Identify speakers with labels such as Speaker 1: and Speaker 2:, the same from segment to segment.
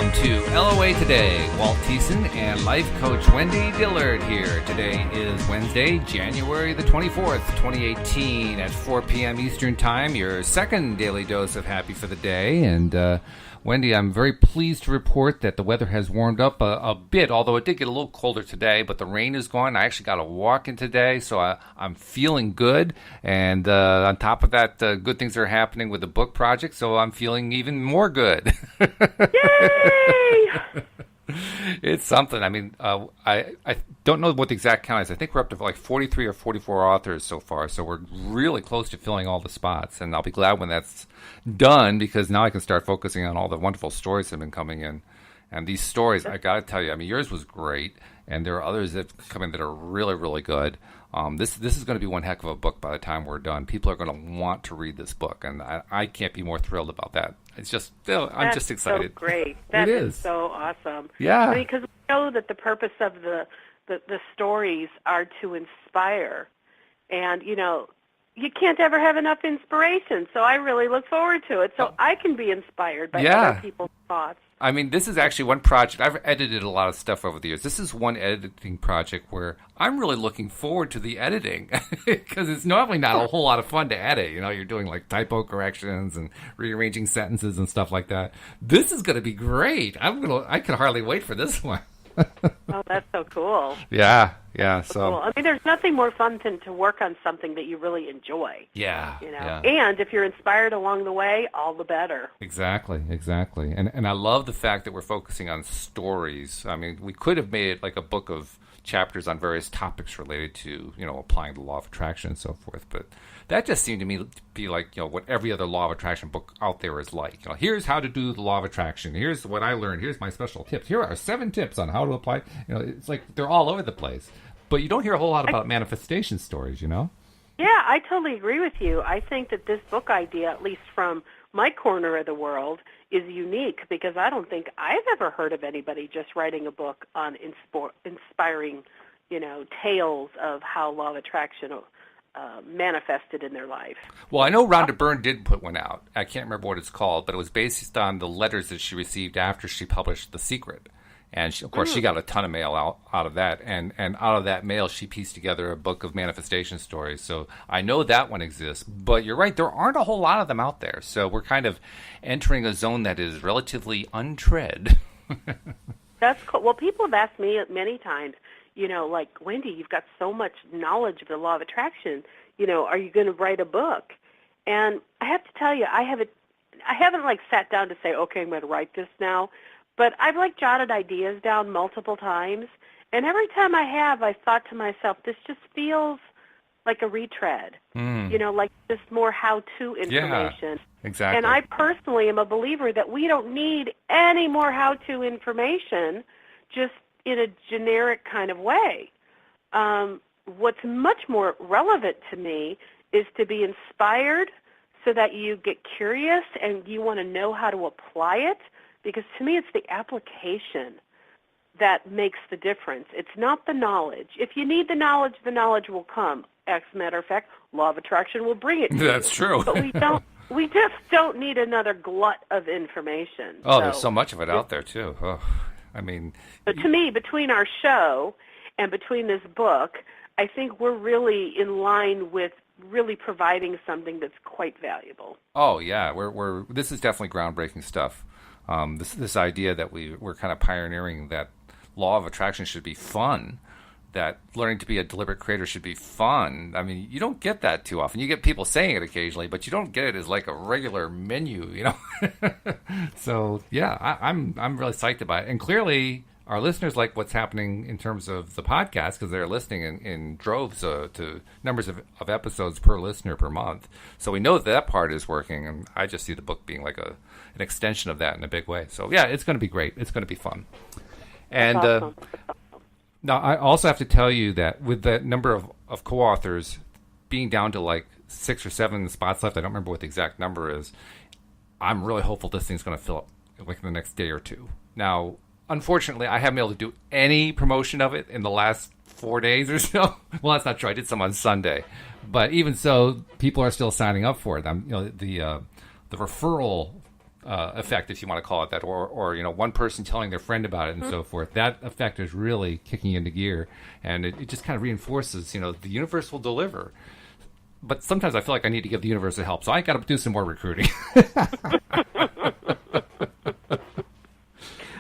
Speaker 1: welcome to LOA Today. Walt Thiessen and life coach Wendy Dillard here. Today is Wednesday, January the 24th, 2018 at 4 p.m. Eastern Time, your second daily dose of happy for the day. And Wendy, I'm very pleased to report that the weather has warmed up a bit, although it did get a little colder today, but the rain is gone. I actually got a walk in today, so I'm feeling good. And on top of that, good things are happening with the book project, so I'm feeling even more good.
Speaker 2: Yay!
Speaker 1: It's something. I mean, I don't know what the exact count is. I think we're up to like 43 or 44 authors so far, so we're really close to filling all the spots. And I'll be glad when that's done, because now I can start focusing on all the wonderful stories that have been coming in. And these stories, I got to tell you, I mean, yours was great, and there are others that come in that are really, really good. This is going to be one heck of a book by the time we're done. People are going to want to read this book, and I can't be more thrilled about that. It's just, I'm just excited.
Speaker 2: That's so great. That is so awesome.
Speaker 1: Yeah.
Speaker 2: I mean, because we know that the purpose of the stories are to inspire, and, you know, you can't ever have enough inspiration, so I really look forward to it, so I can be inspired by other people's thoughts.
Speaker 1: I mean, this is actually one project. I've edited a lot of stuff over the years. This is one editing project where I'm really looking forward to the editing, because it's normally not a whole lot of fun to edit. You know, you're doing like typo corrections and rearranging sentences and stuff like that. This is going to be great. I can hardly wait for this one.
Speaker 2: Oh, that's so cool.
Speaker 1: Yeah.
Speaker 2: So cool. I mean, there's nothing more fun than to work on something that you really enjoy.
Speaker 1: Yeah.
Speaker 2: You know, and if you're inspired along the way, all the better.
Speaker 1: Exactly. And I love the fact that we're focusing on stories. I mean, we could have made it like a book of chapters on various topics related to, you know, applying the law of attraction and so forth, but that just seemed to me to be like, you know, what every other law of attraction book out there is like. You know, here's how to do the law of attraction. Here's what I learned. Here's my special tips. Here are 7 tips on how to apply. You know, it's like they're all over the place. But you don't hear a whole lot about manifestation stories, you know?
Speaker 2: Yeah, I totally agree with you. I think that this book idea, at least from my corner of the world, is unique, because I don't think I've ever heard of anybody just writing a book on inspiring, you know, tales of how law of attraction manifested in their life.
Speaker 1: Well, I know Rhonda Byrne did put one out. I can't remember what it's called, but it was based on the letters that she received after she published The Secret. And, of course, she got a ton of mail out of that. And out of that mail, she pieced together a book of manifestation stories. So I know that one exists. But you're right, there aren't a whole lot of them out there. So we're kind of entering a zone that is relatively untread.
Speaker 2: That's cool. Well, people have asked me many times, you know, like, Wendy, you've got so much knowledge of the law of attraction. You know, are you going to write a book? And I have to tell you, I haven't like sat down to say, okay, I'm going to write this now. But I've like jotted ideas down multiple times, and every time I have, I thought to myself, this just feels like a retread, you know, like just more how-to information.
Speaker 1: Yeah, exactly.
Speaker 2: And I personally am a believer that we don't need any more how-to information just in a generic kind of way. What's much more relevant to me is to be inspired so that you get curious and you want to know how to apply it. Because to me, it's the application that makes the difference. It's not the knowledge. If you need the knowledge will come. As a matter of fact, law of attraction will bring it to
Speaker 1: That's true.
Speaker 2: But we just don't need another glut of information.
Speaker 1: Oh, there's so much of it out there, too. Oh, I mean...
Speaker 2: So to me, between our show and between this book, I think we're really in line with really providing something that's quite valuable.
Speaker 1: Oh, yeah. This is definitely groundbreaking stuff. This idea that we're kind of pioneering that law of attraction should be fun, that learning to be a deliberate creator should be fun. I mean, you don't get that too often. You get people saying it occasionally, but you don't get it as like a regular menu, you know? So, yeah, I'm really psyched about it. And clearly, our listeners like what's happening in terms of the podcast, because they're listening in droves to numbers of episodes per listener per month. So we know that part is working, and I just see the book being like an extension of that in a big way. So, yeah, it's going to be great. It's going to be fun. And
Speaker 2: awesome.
Speaker 1: Now, I also have to tell you that with the number of co-authors being down to like 6 or 7 spots left, I don't remember what the exact number is, I'm really hopeful this thing's going to fill up like in the next day or two. Now, unfortunately, I haven't been able to do any promotion of it in the last 4 days or so. Well, that's not true. I did some on Sunday. But even so, people are still signing up for it. The referral effect, if you want to call it that, or one person telling their friend about it and so forth. That effect is really kicking into gear, and it just kind of reinforces, the universe will deliver. But sometimes I feel like I need to give the universe a help, so I got to do some more recruiting.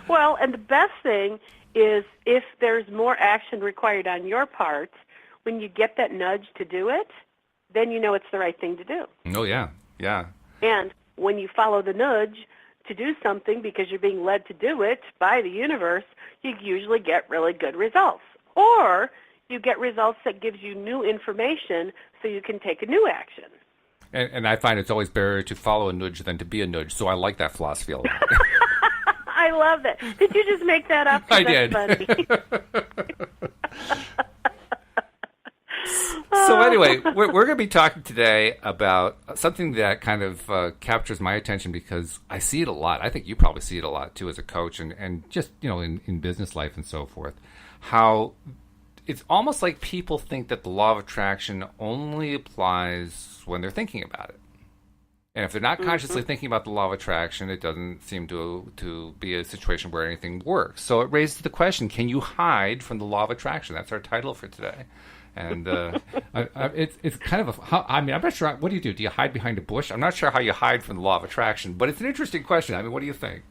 Speaker 2: Well, and the best thing is if there's more action required on your part, when you get that nudge to do it, then you know it's the right thing to do.
Speaker 1: Oh, yeah, yeah.
Speaker 2: And when you follow the nudge to do something because you're being led to do it by the universe, you usually get really good results. Or you get results that gives you new information so you can take a new action.
Speaker 1: And I find it's always better to follow a nudge than to be a nudge, so I like that philosophy a lot.
Speaker 2: I love that. Did you just make that up?
Speaker 1: I did.
Speaker 2: Funny.
Speaker 1: So anyway, we're going to be talking today about something that kind of captures my attention because I see it a lot. I think you probably see it a lot too as a coach and just, in business life and so forth. How it's almost like people think that the law of attraction only applies when they're thinking about it. And if they're not consciously thinking about the law of attraction, it doesn't seem to be a situation where anything works. So it raises the question, can you hide from the law of attraction? That's our title for today. And it's kind of I'm not sure. What do? Do you hide behind a bush? I'm not sure how you hide from the law of attraction, but it's an interesting question. I mean, what do you think?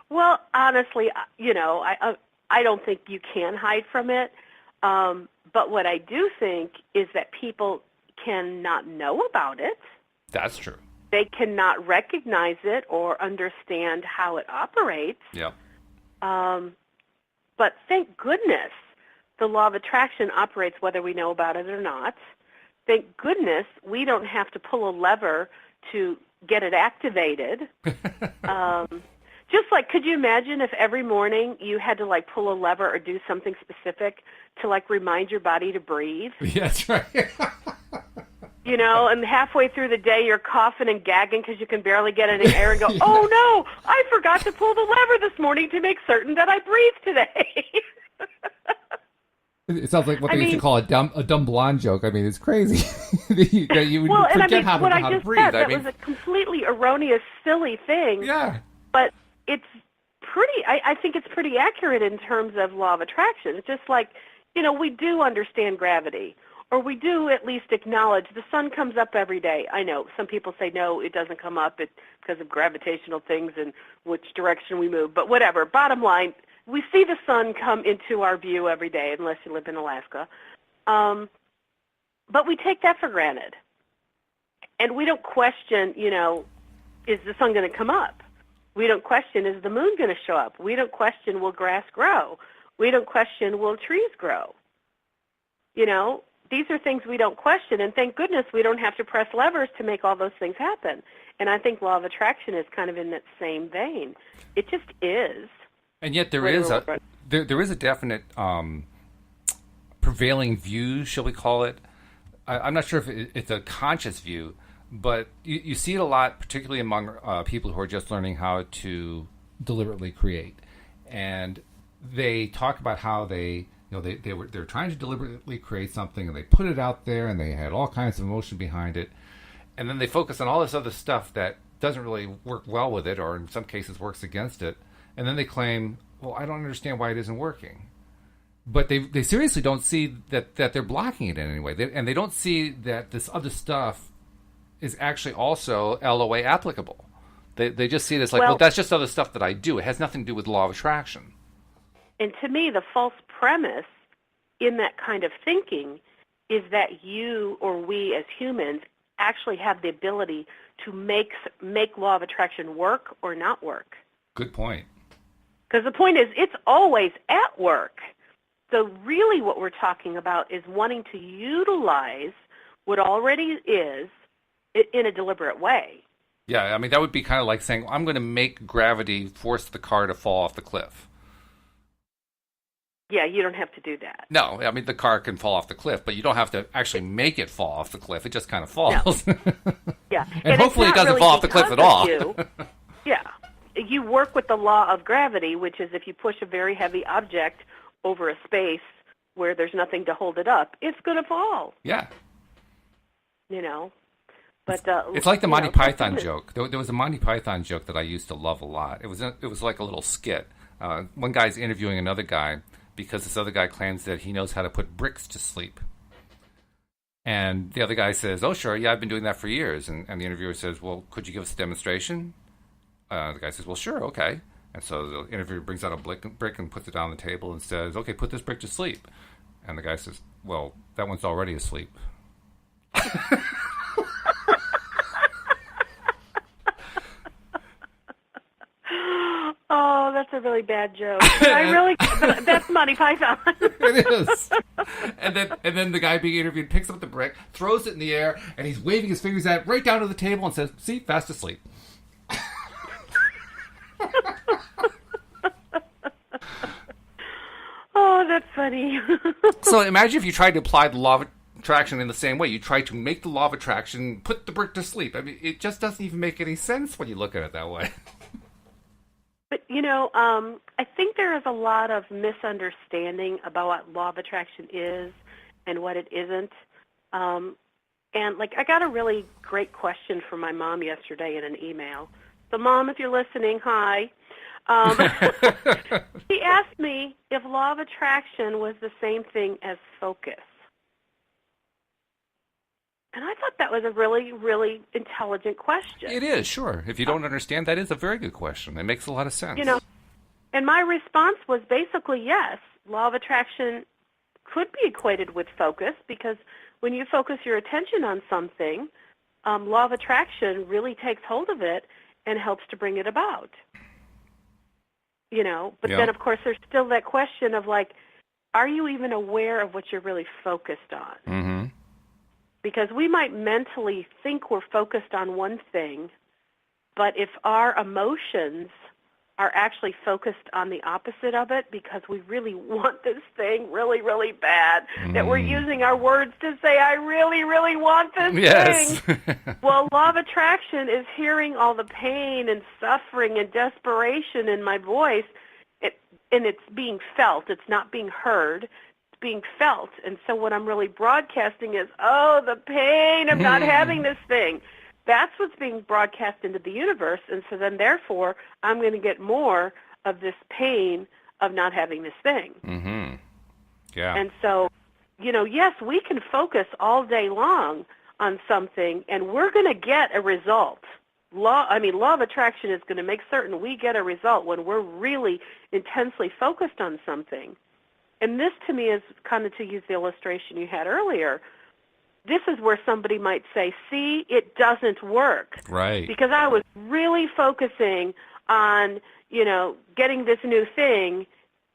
Speaker 2: Well, honestly, I don't think you can hide from it. But what I do think is that people cannot know about it.
Speaker 1: That's true.
Speaker 2: They cannot recognize it or understand how it operates.
Speaker 1: Yeah.
Speaker 2: But thank goodness the law of attraction operates whether we know about it or not. Thank goodness we don't have to pull a lever to get it activated. Just like, could you imagine if every morning you had to pull a lever or do something specific to remind your body to breathe?
Speaker 1: Yeah, that's right.
Speaker 2: And halfway through the day you're coughing and gagging because you can barely get any air and go, oh no, I forgot to pull the lever this morning to make certain that I breathe today.
Speaker 1: It sounds like what they used to call a dumb blonde joke. I mean, it's crazy that you would forget how to breathe.
Speaker 2: Said, that was a completely erroneous, silly thing.
Speaker 1: Yeah.
Speaker 2: But it's pretty, I think it's pretty accurate in terms of law of attraction. It's just like, we do understand gravity, or we do at least acknowledge the sun comes up every day. I know some people say, no, it doesn't come up because of gravitational things and which direction we move. But whatever, bottom line, we see the sun come into our view every day, unless you live in Alaska. But we take that for granted. And we don't question, is the sun going to come up? We don't question, is the moon going to show up? We don't question, will grass grow? We don't question, will trees grow? These are things we don't question, and thank goodness we don't have to press levers to make all those things happen. And I think law of attraction is kind of in that same vein. It just is.
Speaker 1: And yet there is a definite prevailing view, shall we call it? I'm not sure if it's a conscious view, but you see it a lot, particularly among people who are just learning how to deliberately create. And they talk about how they're trying to deliberately create something, and they put it out there, and they had all kinds of emotion behind it, and then they focus on all this other stuff that doesn't really work well with it, or in some cases works against it. And then they claim, well, I don't understand why it isn't working. But they seriously don't see that they're blocking it in any way. And they don't see that this other stuff is actually also LOA applicable. They just see it as well, that's just other stuff that I do. It has nothing to do with law of attraction. And
Speaker 2: to me, the false premise in that kind of thinking is that you or we as humans actually have the ability to make law of attraction work or not work.
Speaker 1: Good point.
Speaker 2: Because the point is, it's always at work. So really what we're talking about is wanting to utilize what already is in a deliberate way.
Speaker 1: Yeah, I mean, that would be kind of like saying, I'm going to make gravity force the car to fall off the cliff.
Speaker 2: Yeah, you don't have to do that.
Speaker 1: No, I mean, the car can fall off the cliff, but you don't have to actually make it fall off the cliff. It just kind of falls. No.
Speaker 2: Yeah.
Speaker 1: And hopefully it doesn't fall off the cliff at all.
Speaker 2: Yeah. You work with the law of gravity, which is if you push a very heavy object over a space where there's nothing to hold it up, it's going to fall.
Speaker 1: Yeah.
Speaker 2: But
Speaker 1: It's like the
Speaker 2: you
Speaker 1: Monty
Speaker 2: know,
Speaker 1: Python joke. There was a Monty Python joke that I used to love a lot. It was like a little skit. One guy's interviewing another guy because this other guy claims that he knows how to put bricks to sleep. And the other guy says, "Oh, sure, yeah, I've been doing that for years." And the interviewer says, "Well, could you give us a demonstration?" The guy says, "Well, sure, okay." And so the interviewer brings out a brick and puts it down on the table and says, "Okay, put this brick to sleep." And the guy says, "Well, that one's already asleep."
Speaker 2: Oh, that's a really bad joke. That's Monty Python.
Speaker 1: It is. And then the guy being interviewed picks up the brick, throws it in the air, and he's waving his fingers at it right down to the table and says, "See, fast asleep."
Speaker 2: Oh, that's funny.
Speaker 1: So imagine if you tried to apply the law of attraction in the same way. You try to make the law of attraction put the brick to sleep. I mean, it just doesn't even make any sense when you look at it that way.
Speaker 2: But, I think there is a lot of misunderstanding about what law of attraction is and what it isn't. And, I got a really great question from my mom yesterday in an email. So, Mom, if you're listening, hi. She asked me if law of attraction was the same thing as focus. And I thought that was a really, really intelligent question.
Speaker 1: It is, sure. If you don't understand, that is a very good question. It makes a lot of sense.
Speaker 2: And my response was basically yes. Law of attraction could be equated with focus because when you focus your attention on something, law of attraction really takes hold of it and helps to bring it about. But then, of course, there's still that question of, are you even aware of what you're really focused on?
Speaker 1: Mm-hmm.
Speaker 2: Because we might mentally think we're focused on one thing, but if our emotions are actually focused on the opposite of it because we really want this thing really, really bad, that we're using our words to say, I really, really want this thing. Well, law of attraction is hearing all the pain and suffering and desperation in my voice, and it's being felt. It's not being heard. It's being felt. And so what I'm really broadcasting is, the pain of not having this thing. That's what's being broadcast into the universe, and so then, therefore, I'm going to get more of this pain of not having this thing.
Speaker 1: Mm-hmm. Yeah.
Speaker 2: And so, yes, we can focus all day long on something, and we're going to get a result. Law of attraction is going to make certain we get a result when we're really intensely focused on something. And this, to me, is kind of to use the illustration you had earlier. This is where somebody might say, see, it doesn't work.
Speaker 1: Right.
Speaker 2: Because I was really focusing on, getting this new thing,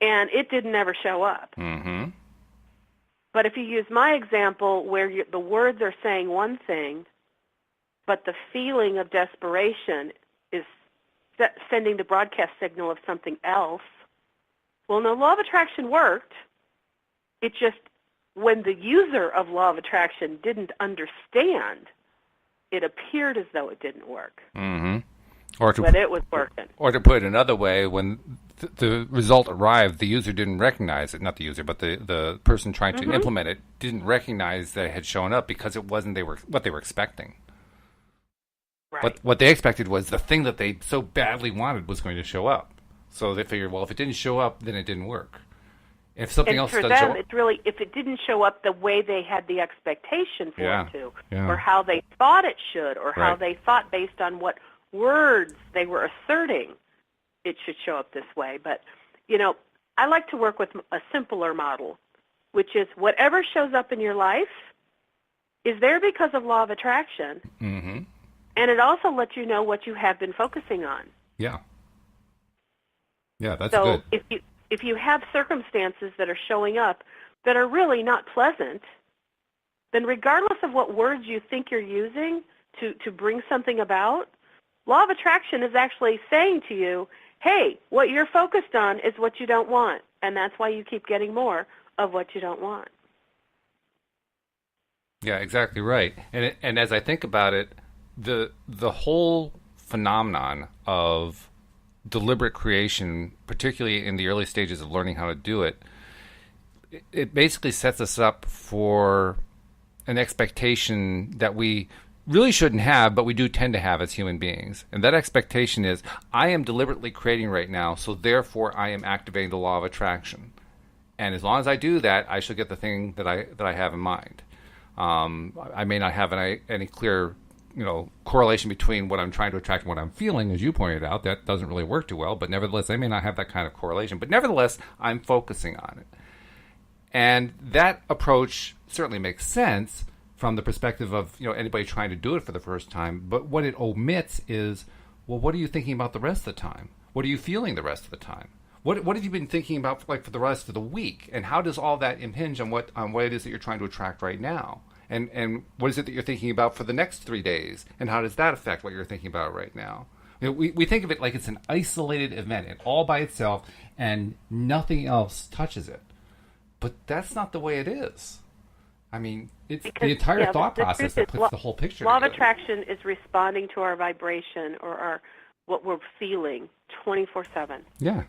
Speaker 2: and it didn't ever show up.
Speaker 1: Mm-hmm.
Speaker 2: But if you use my example where the words are saying one thing, but the feeling of desperation is sending the broadcast signal of something else, well, no, law of attraction worked. It just, when the user of law of attraction didn't understand, it appeared as though it didn't work.
Speaker 1: Mm-hmm.
Speaker 2: But it was working.
Speaker 1: Or to put it another way, when the result arrived, the user didn't recognize it. Not the user, but the person trying to implement it didn't recognize that it had shown up because it wasn't what they were expecting.
Speaker 2: Right.
Speaker 1: But what they expected was the thing that they so badly wanted was going to show up. So they figured, well, if it didn't show up, then it didn't work. If something else
Speaker 2: for
Speaker 1: doesn't
Speaker 2: them,
Speaker 1: show up,
Speaker 2: it's really, if it didn't show up the way they had the expectation for it to,
Speaker 1: yeah.
Speaker 2: or how they thought it should, or how
Speaker 1: Right.
Speaker 2: they thought based on what words they were asserting it should show up this way. But, I like to work with a simpler model, which is whatever shows up in your life is there because of law of attraction,
Speaker 1: mm-hmm.
Speaker 2: and it also lets you know what you have been focusing on.
Speaker 1: Yeah. Yeah, that's
Speaker 2: So
Speaker 1: good.
Speaker 2: if you have circumstances that are showing up that are really not pleasant, then regardless of what words you think you're using to bring something about, law of attraction is actually saying to you, hey, what you're focused on is what you don't want, and that's why you keep getting more of what you don't want.
Speaker 1: Yeah, exactly right. And as I think about it, the whole phenomenon of deliberate creation, particularly in the early stages of learning how to do it, it basically sets us up for an expectation that we really shouldn't have, but we do tend to have as human beings. And that expectation is, I am deliberately creating right now, so therefore I am activating the law of attraction. And as long as I do that, I shall get the thing that I have in mind. I may not have any clear, correlation between what I'm trying to attract and what I'm feeling, as you pointed out. That doesn't really work too well. But nevertheless, I may not have that kind of correlation. But nevertheless, I'm focusing on it. And that approach certainly makes sense from the perspective of anybody trying to do it for the first time. But what it omits is, well, what are you thinking about the rest of the time? What are you feeling the rest of the time? What have you been thinking about for the rest of the week? And how does all that impinge on what it is that you're trying to attract right now? And what is it that you're thinking about for the next 3 days? And how does that affect what you're thinking about right now? We think of it like it's an isolated event, all by itself, and nothing else touches it. But that's not the way it is. I mean, it's the entire thought process that puts the whole picture
Speaker 2: together. Law
Speaker 1: of
Speaker 2: attraction is responding to our vibration or what we're feeling 24/7.
Speaker 1: Yeah.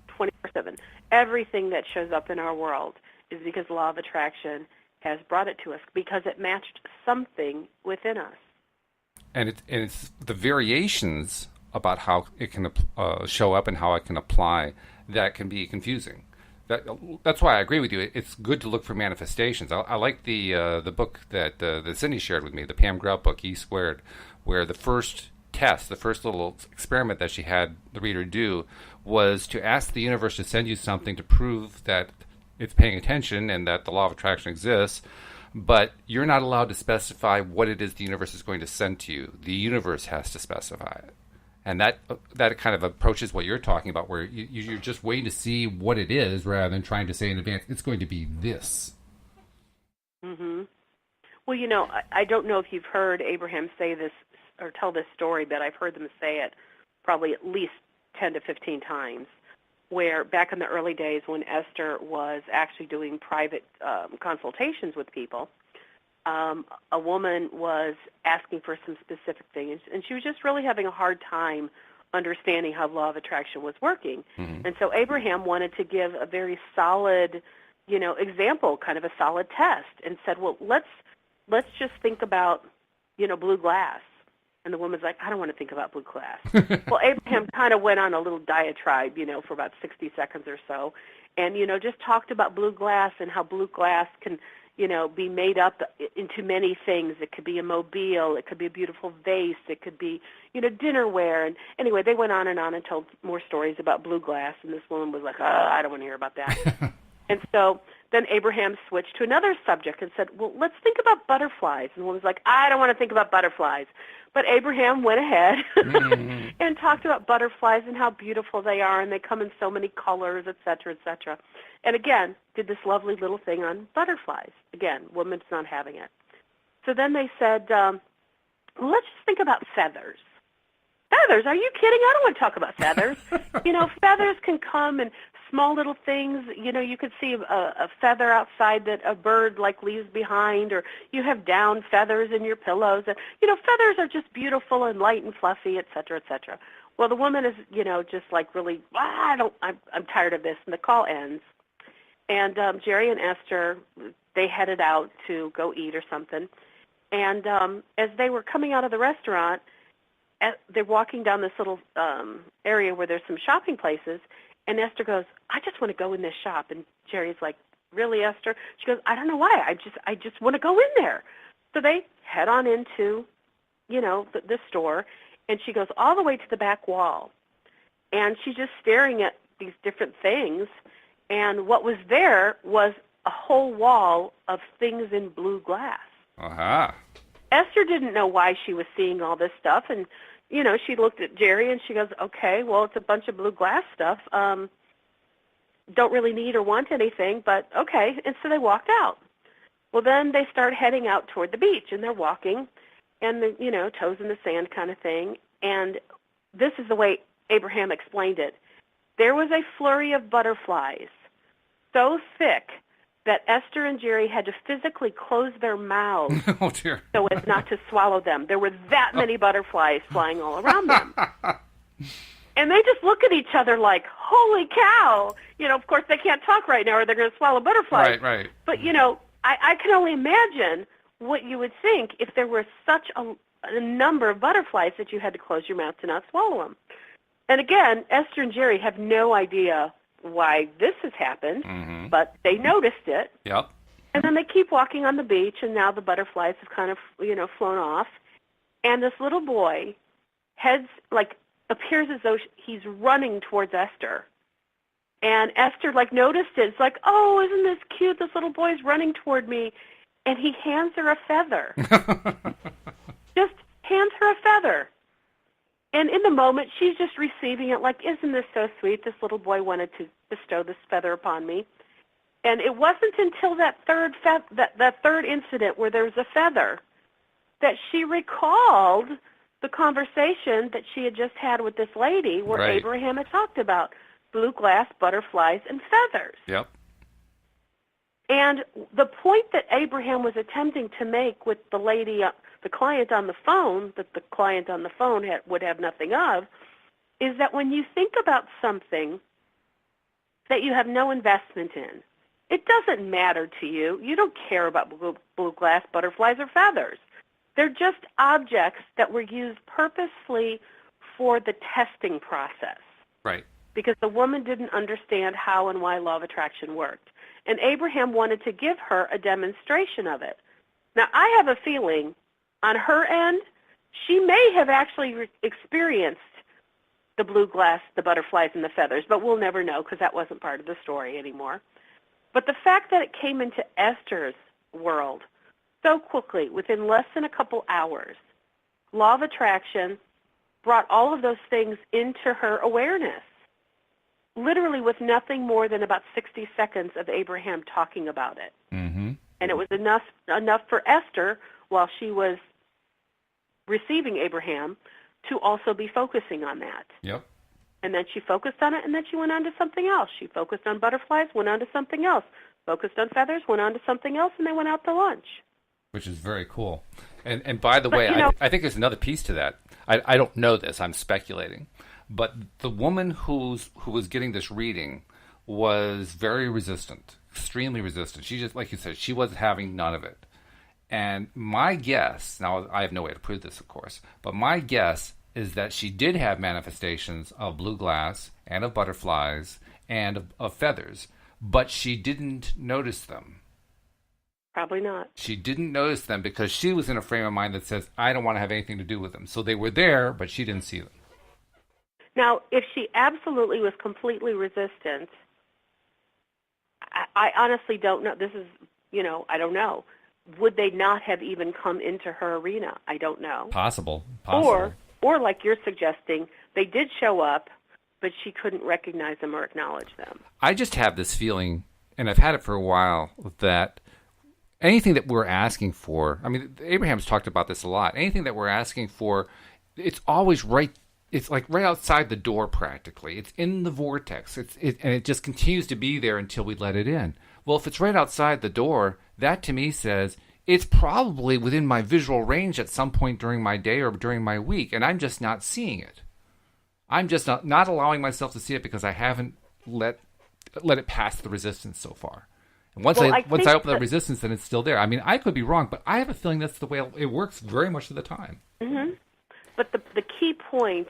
Speaker 2: 24/7. Everything that shows up in our world is because law of attraction has brought it to us, because it matched something within us.
Speaker 1: And it's the variations about how it can show up and how it can apply that can be confusing. That's why I agree with you. It's good to look for manifestations. I like the book that Cindy shared with me, the Pam Grout book, E Squared, where the first test, the first little experiment that she had the reader do was to ask the universe to send you something to prove that it's paying attention and that the law of attraction exists, but you're not allowed to specify what it is the universe is going to send to you. The universe has to specify it. And that kind of approaches what you're talking about, where you're just waiting to see what it is rather than trying to say in advance, it's going to be this.
Speaker 2: Mm-hmm. Well, I don't know if you've heard Abraham say this or tell this story, but I've heard them say it probably at least 10 to 15 times, where back in the early days when Esther was actually doing private consultations with people, a woman was asking for some specific things, and she was just really having a hard time understanding how the law of attraction was working. Mm-hmm. And so Abraham wanted to give a very solid, example, kind of a solid test, and said, well, let's just think about, blue glass. And the woman's like, I don't want to think about blue glass. Well, Abraham kind of went on a little diatribe, for about 60 seconds or so, and, just talked about blue glass and how blue glass can, be made up into many things. It could be a mobile. It could be a beautiful vase. It could be, dinnerware. And anyway, they went on and told more stories about blue glass, and this woman was like, I don't want to hear about that. And so then Abraham switched to another subject and said, well, let's think about butterflies. And the woman's like, I don't want to think about butterflies. But Abraham went ahead and talked about butterflies and how beautiful they are, and they come in so many colors, et cetera, et cetera. And again, did this lovely little thing on butterflies. Again, woman's not having it. So then they said, well, let's just think about feathers. Feathers? Are you kidding? I don't want to talk about feathers. Feathers can come in small little things. You could see a feather outside that a bird leaves behind, or you have down feathers in your pillows. Feathers are just beautiful and light and fluffy, et cetera, et cetera. Well, the woman is, just really, I'm tired of this, and the call ends. And Jerry and Esther, they headed out to go eat or something. And as they were coming out of the restaurant, they're walking down this little area where there's some shopping places, and Esther goes, I just want to go in this shop. And Jerry's like, really, Esther? She goes, I don't know why. I just want to go in there. So they head on into, the store, and she goes all the way to the back wall. And she's just staring at these different things. And what was there was a whole wall of things in blue glass.
Speaker 1: Uh-huh.
Speaker 2: Esther didn't know why she was seeing all this stuff, and she looked at Jerry and she goes, okay, well, it's a bunch of blue glass stuff. Don't really need or want anything, but okay. And so they walked out. Well, then they start heading out toward the beach, and they're walking, and toes in the sand kind of thing. And this is the way Abraham explained it. There was a flurry of butterflies so thick that Esther and Jerry had to physically close their mouths
Speaker 1: oh, dear.
Speaker 2: So as not to swallow them. There were that many butterflies flying all around them. And they just look at each other like, holy cow. Of course, they can't talk right now or they're going to swallow butterflies.
Speaker 1: Right.
Speaker 2: But, I can only imagine what you would think if there were such a number of butterflies that you had to close your mouth to not swallow them. And again, Esther and Jerry have no idea why this has happened, but they noticed it.
Speaker 1: Yep.
Speaker 2: And then they keep walking on the beach, and now the butterflies have kind of, flown off. And this little boy appears as though he's running towards Esther. And Esther, noticed it. It's like, oh, isn't this cute? This little boy's running toward me. And he hands her a feather. Just hands her a feather. And in the moment, she's just receiving it like, isn't this so sweet? This little boy wanted to bestow this feather upon me. And it wasn't until that third incident where there was a feather that she recalled the conversation that she had just had with this lady where
Speaker 1: Right.
Speaker 2: Abraham had talked about blue glass, butterflies, and feathers.
Speaker 1: Yep.
Speaker 2: And the point that Abraham was attempting to make with the lady, the client on the phone, that the client on the phone would have nothing of, is that when you think about something that you have no investment in, it doesn't matter to you. You don't care about blue glass, butterflies, or feathers. They're just objects that were used purposely for the testing process.
Speaker 1: Right.
Speaker 2: Because the woman didn't understand how and why law of attraction worked. And Abraham wanted to give her a demonstration of it. Now, I have a feeling on her end, she may have actually experienced the blue glass, the butterflies, and the feathers, but we'll never know because that wasn't part of the story anymore. But the fact that it came into Esther's world so quickly, within less than a couple hours, law of attraction brought all of those things into her awareness, literally with nothing more than about 60 seconds of Abraham talking about it.
Speaker 1: Mm-hmm.
Speaker 2: And it was enough for Esther, while she was receiving Abraham, to also be focusing on that.
Speaker 1: Yep.
Speaker 2: And then she focused on it, and then she went on to something else. She focused on butterflies, went on to something else. Focused on feathers, went on to something else, and they went out to lunch.
Speaker 1: Which is very cool. And by the way, I think there's another piece to that. I don't know this. I'm speculating. But the woman who was getting this reading was very resistant, extremely resistant. She just, like you said, she wasn't having none of it. And my guess, now I have no way to prove this, of course, but my guess is that she did have manifestations of blue glass and of butterflies and of feathers, but she didn't notice them.
Speaker 2: Probably not.
Speaker 1: She didn't notice them because she was in a frame of mind that says, I don't want to have anything to do with them. So they were there, but she didn't see them.
Speaker 2: Now, if she absolutely was completely resistant, I honestly don't know. This is, I don't know. Would they not have even come into her arena? I don't know.
Speaker 1: Possible.
Speaker 2: Or like you're suggesting, they did show up, but she couldn't recognize them or acknowledge them.
Speaker 1: I just have this feeling, and I've had it for a while, that anything that we're asking for, I mean, Abraham's talked about this a lot. Anything that we're asking for, it's always right. It's like right outside the door practically. It's in the vortex. And it just continues to be there until we let it in. Well, if it's right outside the door, that to me says it's probably within my visual range at some point during my day or during my week, and I'm just not seeing it. I'm just not allowing myself to see it because I haven't let it pass the resistance so far. And once I open the resistance, then it's still there. I mean, I could be wrong, but I have a feeling that's the way it works very much of the time.
Speaker 2: Mm-hmm. But the key point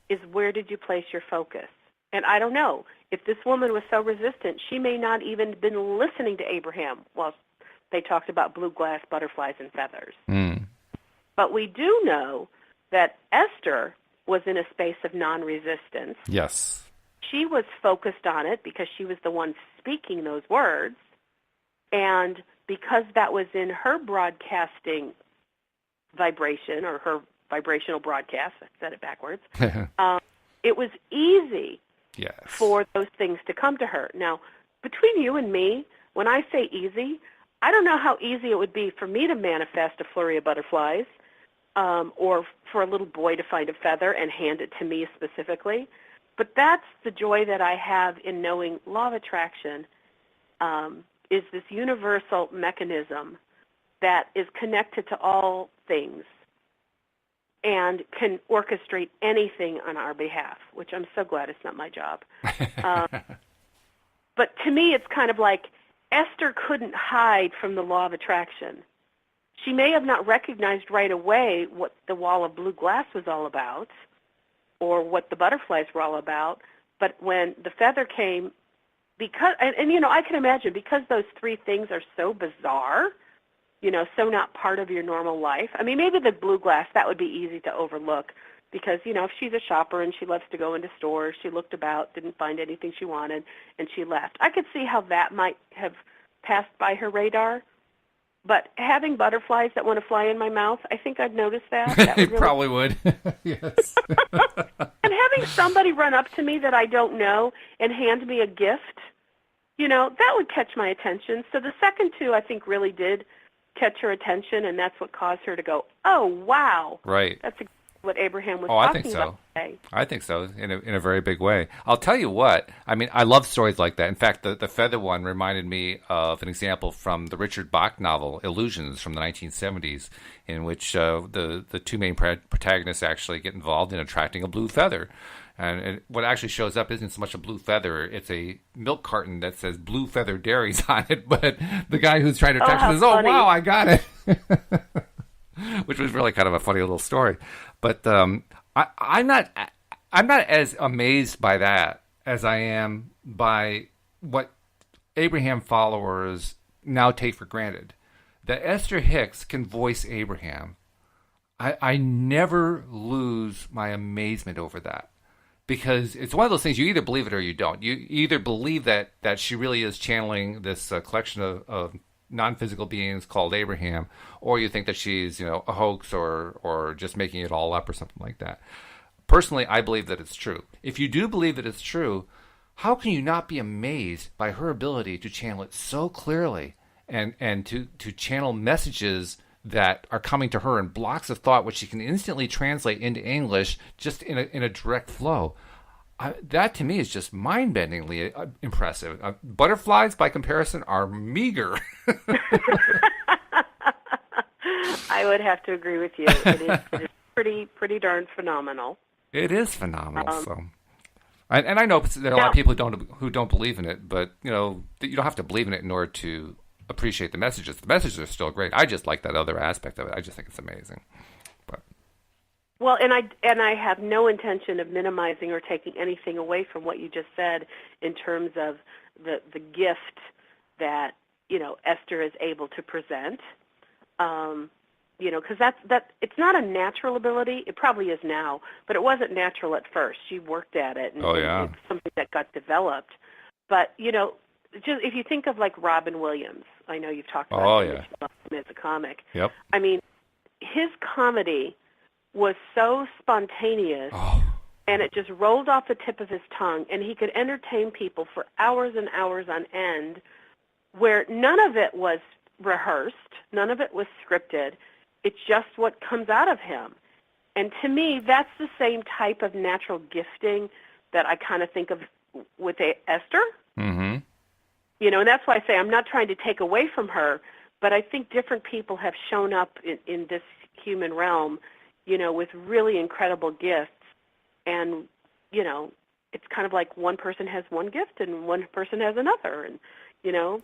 Speaker 2: is, where did you place your focus? And I don't know. If this woman was so resistant, she may not even been listening to Abraham while they talked about blue glass, butterflies, and feathers.
Speaker 1: Mm.
Speaker 2: But we do know that Esther was in a space of non-resistance.
Speaker 1: Yes.
Speaker 2: She was focused on it because she was the one speaking those words. And because that was in her broadcasting vibration, or her vibrational broadcast, I said it backwards, it was easy for those things to come to her. Now, between you and me, when I say easy, I don't know how easy it would be for me to manifest a flurry of butterflies, or for a little boy to find a feather and hand it to me specifically. But that's the joy that I have in knowing law of attraction is this universal mechanism that is connected to all things and can orchestrate anything on our behalf, which I'm so glad it's not my job. But to me, it's kind of like Esther couldn't hide from the law of attraction. she may have not recognized right away what the wall of blue glass was all about or what the butterflies were all about, but when the feather came, because, and you know, I can imagine, because those three things are so bizarre, you know, so not part of your normal life. I mean, maybe the blue glass, that would be easy to overlook because, you know, if she's a shopper and she loves to go into stores, she looked about, didn't find anything she wanted, and she left. I could see how that might have passed by her radar. But having butterflies that want to fly in my mouth, I think I'd notice that. That would
Speaker 1: You probably would. Yes.
Speaker 2: And having somebody run up to me that I don't know and hand me a gift, you know, that would catch my attention. So the second two, I think, really did catch her attention, and that's what caused her to go, oh, wow.
Speaker 1: Right.
Speaker 2: That's exactly what Abraham was
Speaker 1: I
Speaker 2: talking
Speaker 1: think
Speaker 2: about
Speaker 1: so.
Speaker 2: today.
Speaker 1: I think so, in a very big way. I'll tell you what, I mean, I love stories like that. In fact, the feather one reminded me of an example from the Richard Bach novel, Illusions, from the 1970s, in which the two main protagonists actually get involved in attracting a blue feather. And what actually shows up isn't so much a blue feather, it's a milk carton that says Blue Feather Dairies on it, but the guy who's trying to attract says, oh, wow, I got it. Which was really kind of a funny little story. But I'm not as amazed by that as I am by what Abraham followers now take for granted. That Esther Hicks can voice Abraham. I never lose my amazement over that. Because it's one of those things, you either believe it or you don't. You either believe that she really is channeling this collection of non-physical beings called Abraham, or you think that she's, you know, a hoax or just making it all up or something like that. Personally, I believe that it's true. If you do believe that it's true, how can you not be amazed by her ability to channel it so clearly and to channel messages that are coming to her in blocks of thought, which she can instantly translate into English just in a direct flow? That to me is just mind-bendingly impressive. Butterflies, by comparison, are meager.
Speaker 2: I would have to agree with you. It is pretty darn phenomenal.
Speaker 1: It is phenomenal. And I know there are a lot of people who don't believe in it, but you know, you don't have to believe in it in order to appreciate the messages. The messages are still great. I just like that other aspect of it. I just think it's amazing. But
Speaker 2: well, and I have no intention of minimizing or taking anything away from what you just said in terms of the gift that, you know, Esther is able to present. You know, because that it's not a natural ability. It probably is now, but it wasn't natural at first. She worked at it, and it's something that got developed. But you know, just if you think of like Robin Williams, I know you've talked about him as a comic.
Speaker 1: Yep.
Speaker 2: I mean, his comedy was so spontaneous, and it just rolled off the tip of his tongue, and he could entertain people for hours and hours on end, where none of it was rehearsed, none of it was scripted. It's just what comes out of him. And to me, that's the same type of natural gifting that I kind of think of with Esther.
Speaker 1: Mm-hmm.
Speaker 2: You know, and that's why I say I'm not trying to take away from her, but I think different people have shown up in this human realm, you know, with really incredible gifts. And, you know, it's kind of like one person has one gift and one person has another. And, you know,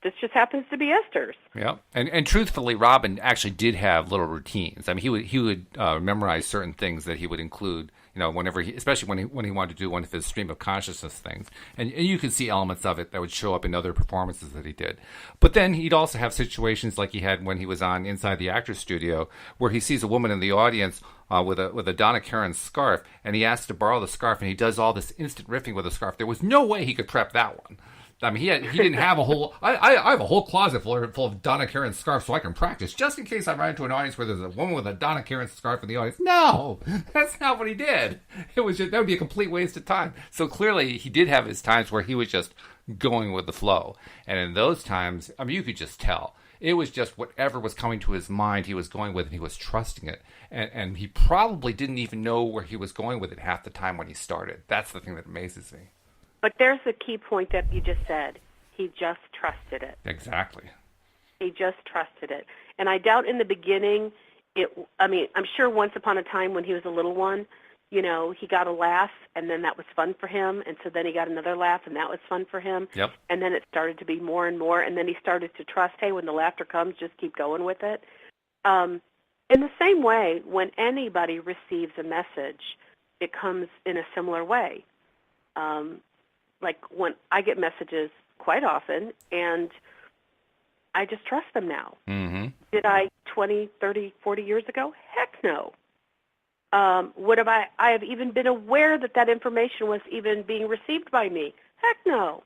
Speaker 2: this just happens to be Esther's.
Speaker 1: Yeah, and truthfully, Robin actually did have little routines. I mean, he would memorize certain things that he would include, you know, whenever especially when he wanted to do one of his stream of consciousness things, and you could see elements of it that would show up in other performances that he did. But then he'd also have situations like he had when he was on Inside the Actors Studio, where he sees a woman in the audience with a Donna Karan scarf, and he asks to borrow the scarf, and he does all this instant riffing with the scarf. There was no way he could prep that one. I mean, he didn't have a whole. I have a whole closet full of Donna Karan scarves so I can practice just in case I run into an audience where there's a woman with a Donna Karan scarf in the audience. No, that's not what he did. It was that would be a complete waste of time. So clearly, he did have his times where he was just going with the flow, and in those times, I mean, you could just tell it was just whatever was coming to his mind. He was going with, and he was trusting it, and he probably didn't even know where he was going with it half the time when he started. That's the thing that amazes me.
Speaker 2: But there's the key point that you just said. He just trusted it.
Speaker 1: Exactly.
Speaker 2: He just trusted it. And I doubt in the beginning, I'm sure once upon a time when he was a little one, he got a laugh, and then that was fun for him, and so then he got another laugh, and that was fun for him.
Speaker 1: Yep.
Speaker 2: And then it started to be more and more, and then he started to trust, hey, when the laughter comes, just keep going with it. In the same way, when anybody receives a message, it comes in a similar way. Like when I get messages quite often, and I just trust them now.
Speaker 1: Mm-hmm.
Speaker 2: Did I 20, 30, 40 years ago? Heck no. Would have I have even been aware that information was even being received by me? Heck no.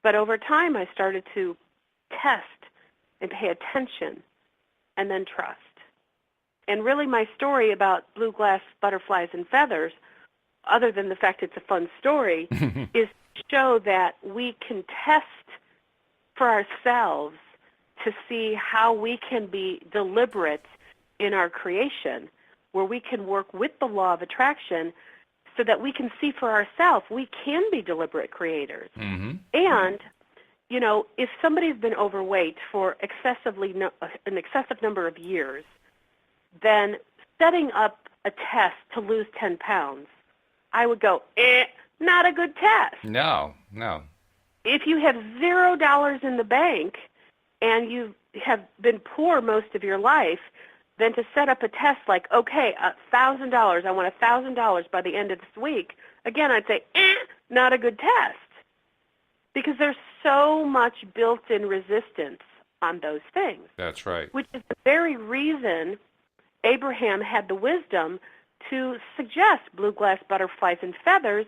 Speaker 2: But over time, I started to test and pay attention and then trust. And really my story about blue glass butterflies and feathers, other than the fact it's a fun story, is to show that we can test for ourselves to see how we can be deliberate in our creation, where we can work with the law of attraction so that we can see for ourselves we can be deliberate creators.
Speaker 1: Mm-hmm.
Speaker 2: And, if somebody's been overweight for an excessive number of years, then setting up a test to lose 10 pounds, I would go, not a good test.
Speaker 1: No.
Speaker 2: If you have $0 in the bank and you have been poor most of your life, then to set up a test like, okay, $1,000, I want $1,000 by the end of this week, again, I'd say, not a good test. Because there's so much built-in resistance on those things.
Speaker 1: That's right.
Speaker 2: Which is the very reason Abraham had the wisdom to suggest blue glass butterflies and feathers,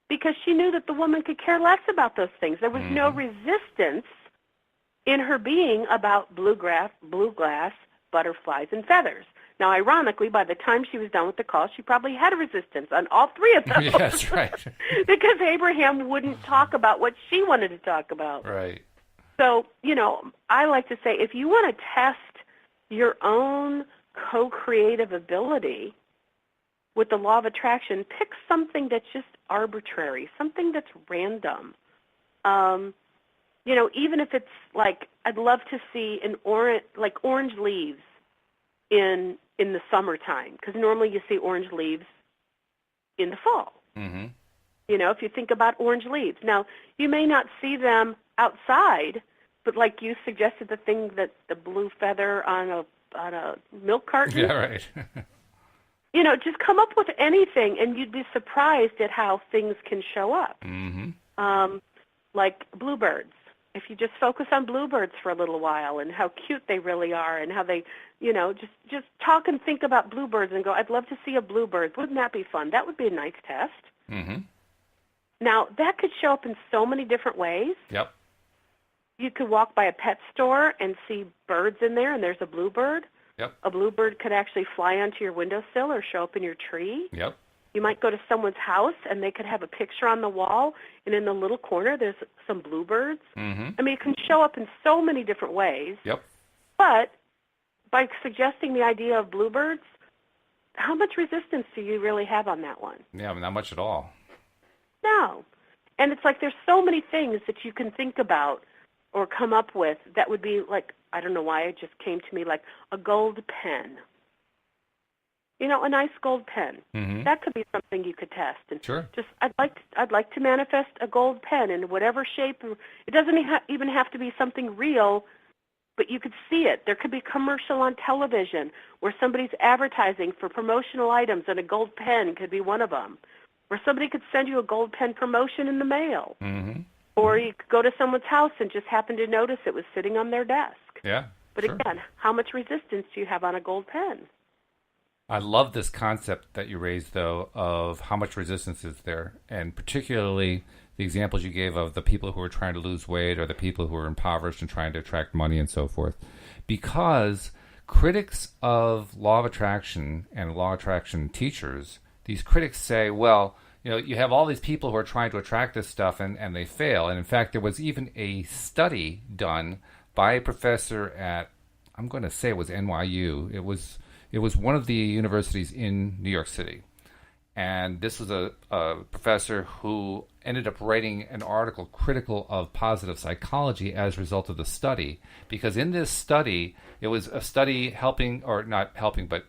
Speaker 2: because she knew that the woman could care less about those things. There was no resistance in her being about blue glass butterflies and feathers. Now, ironically, by the time she was done with the call, she probably had a resistance on all three of those.
Speaker 1: Yeah, that's right.
Speaker 2: Because Abraham wouldn't talk about what she wanted to talk about.
Speaker 1: Right.
Speaker 2: So, I like to say, if you want to test your own co-creative ability with the law of attraction, pick something that's just arbitrary, something that's random. Even if it's like, I'd love to see orange leaves in the summertime, because normally you see orange leaves in the fall.
Speaker 1: Mm-hmm.
Speaker 2: If you think about orange leaves. Now, you may not see them outside, but like you suggested, the blue feather on a milk carton.
Speaker 1: Yeah, right.
Speaker 2: Just come up with anything, and you'd be surprised at how things can show up.
Speaker 1: Mm-hmm.
Speaker 2: Like bluebirds. If you just focus on bluebirds for a little while and how cute they really are and how they, just talk and think about bluebirds and go, I'd love to see a bluebird. Wouldn't that be fun? That would be a nice test.
Speaker 1: Mm-hmm.
Speaker 2: Now, that could show up in so many different ways.
Speaker 1: Yep.
Speaker 2: You could walk by a pet store and see birds in there, and there's a bluebird.
Speaker 1: Yep.
Speaker 2: A bluebird could actually fly onto your windowsill or show up in your tree.
Speaker 1: Yep.
Speaker 2: You might go to someone's house, and they could have a picture on the wall, and in the little corner there's some bluebirds.
Speaker 1: Mm-hmm.
Speaker 2: I mean, it can show up in so many different ways.
Speaker 1: Yep.
Speaker 2: But by suggesting the idea of bluebirds, how much resistance do you really have on that one?
Speaker 1: Yeah, not much at all.
Speaker 2: No. And it's like there's so many things that you can think about or come up with that would be like, I don't know why it just came to me, like a gold pen. A nice gold pen.
Speaker 1: Mm-hmm.
Speaker 2: That could be something you could test. And
Speaker 1: Sure.
Speaker 2: just, I'd like to manifest a gold pen in whatever shape. It doesn't even have to be something real, but you could see it. There could be a commercial on television where somebody's advertising for promotional items, and a gold pen could be one of them. Or somebody could send you a gold pen promotion in the mail.
Speaker 1: Mm-hmm.
Speaker 2: Or you could go to someone's house and just happen to notice it was sitting on their desk.
Speaker 1: Yeah.
Speaker 2: But
Speaker 1: sure.
Speaker 2: again, how much resistance do you have on a gold pen?
Speaker 1: I love this concept that you raised, though, of how much resistance is there, and particularly the examples you gave of the people who are trying to lose weight or the people who are impoverished and trying to attract money and so forth. Because critics of law of attraction and law of attraction teachers, these critics say, well, you have all these people who are trying to attract this stuff and they fail. And in fact, there was even a study done by a professor at, I'm going to say it was NYU. It was one of the universities in New York City. And this was a professor who ended up writing an article critical of positive psychology as a result of the study. Because in this study, it was a study helping, or not helping, but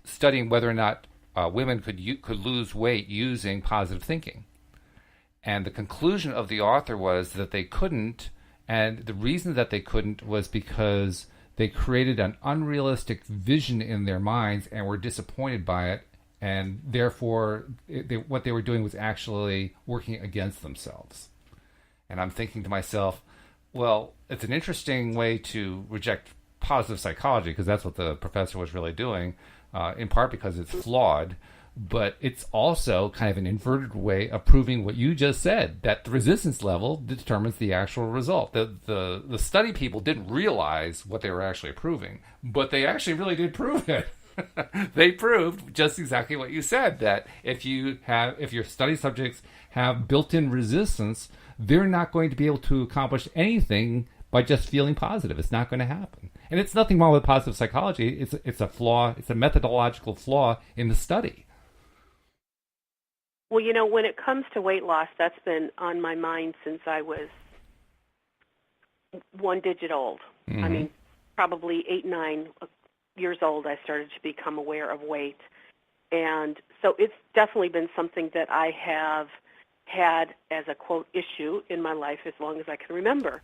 Speaker 1: studying whether or not women could lose weight using positive thinking. And the conclusion of the author was that they couldn't, and the reason that they couldn't was because they created an unrealistic vision in their minds and were disappointed by it, and therefore what they were doing was actually working against themselves. And I'm thinking to myself, well, it's an interesting way to reject positive psychology, because that's what the professor was really doing, in part because it's flawed, but it's also kind of an inverted way of proving what you just said, that the resistance level determines the actual result. The study people didn't realize what they were actually proving, but they actually really did prove it. They proved just exactly what you said, that if your study subjects have built-in resistance, they're not going to be able to accomplish anything by just feeling positive. It's not going to happen. And it's nothing wrong with positive psychology. It's a flaw. It's a methodological flaw in the study.
Speaker 2: Well, when it comes to weight loss, that's been on my mind since I was 1 digit old.
Speaker 1: Mm-hmm.
Speaker 2: I mean, probably 8, 9 years old, I started to become aware of weight. And so it's definitely been something that I have had as a, quote, issue in my life as long as I can remember.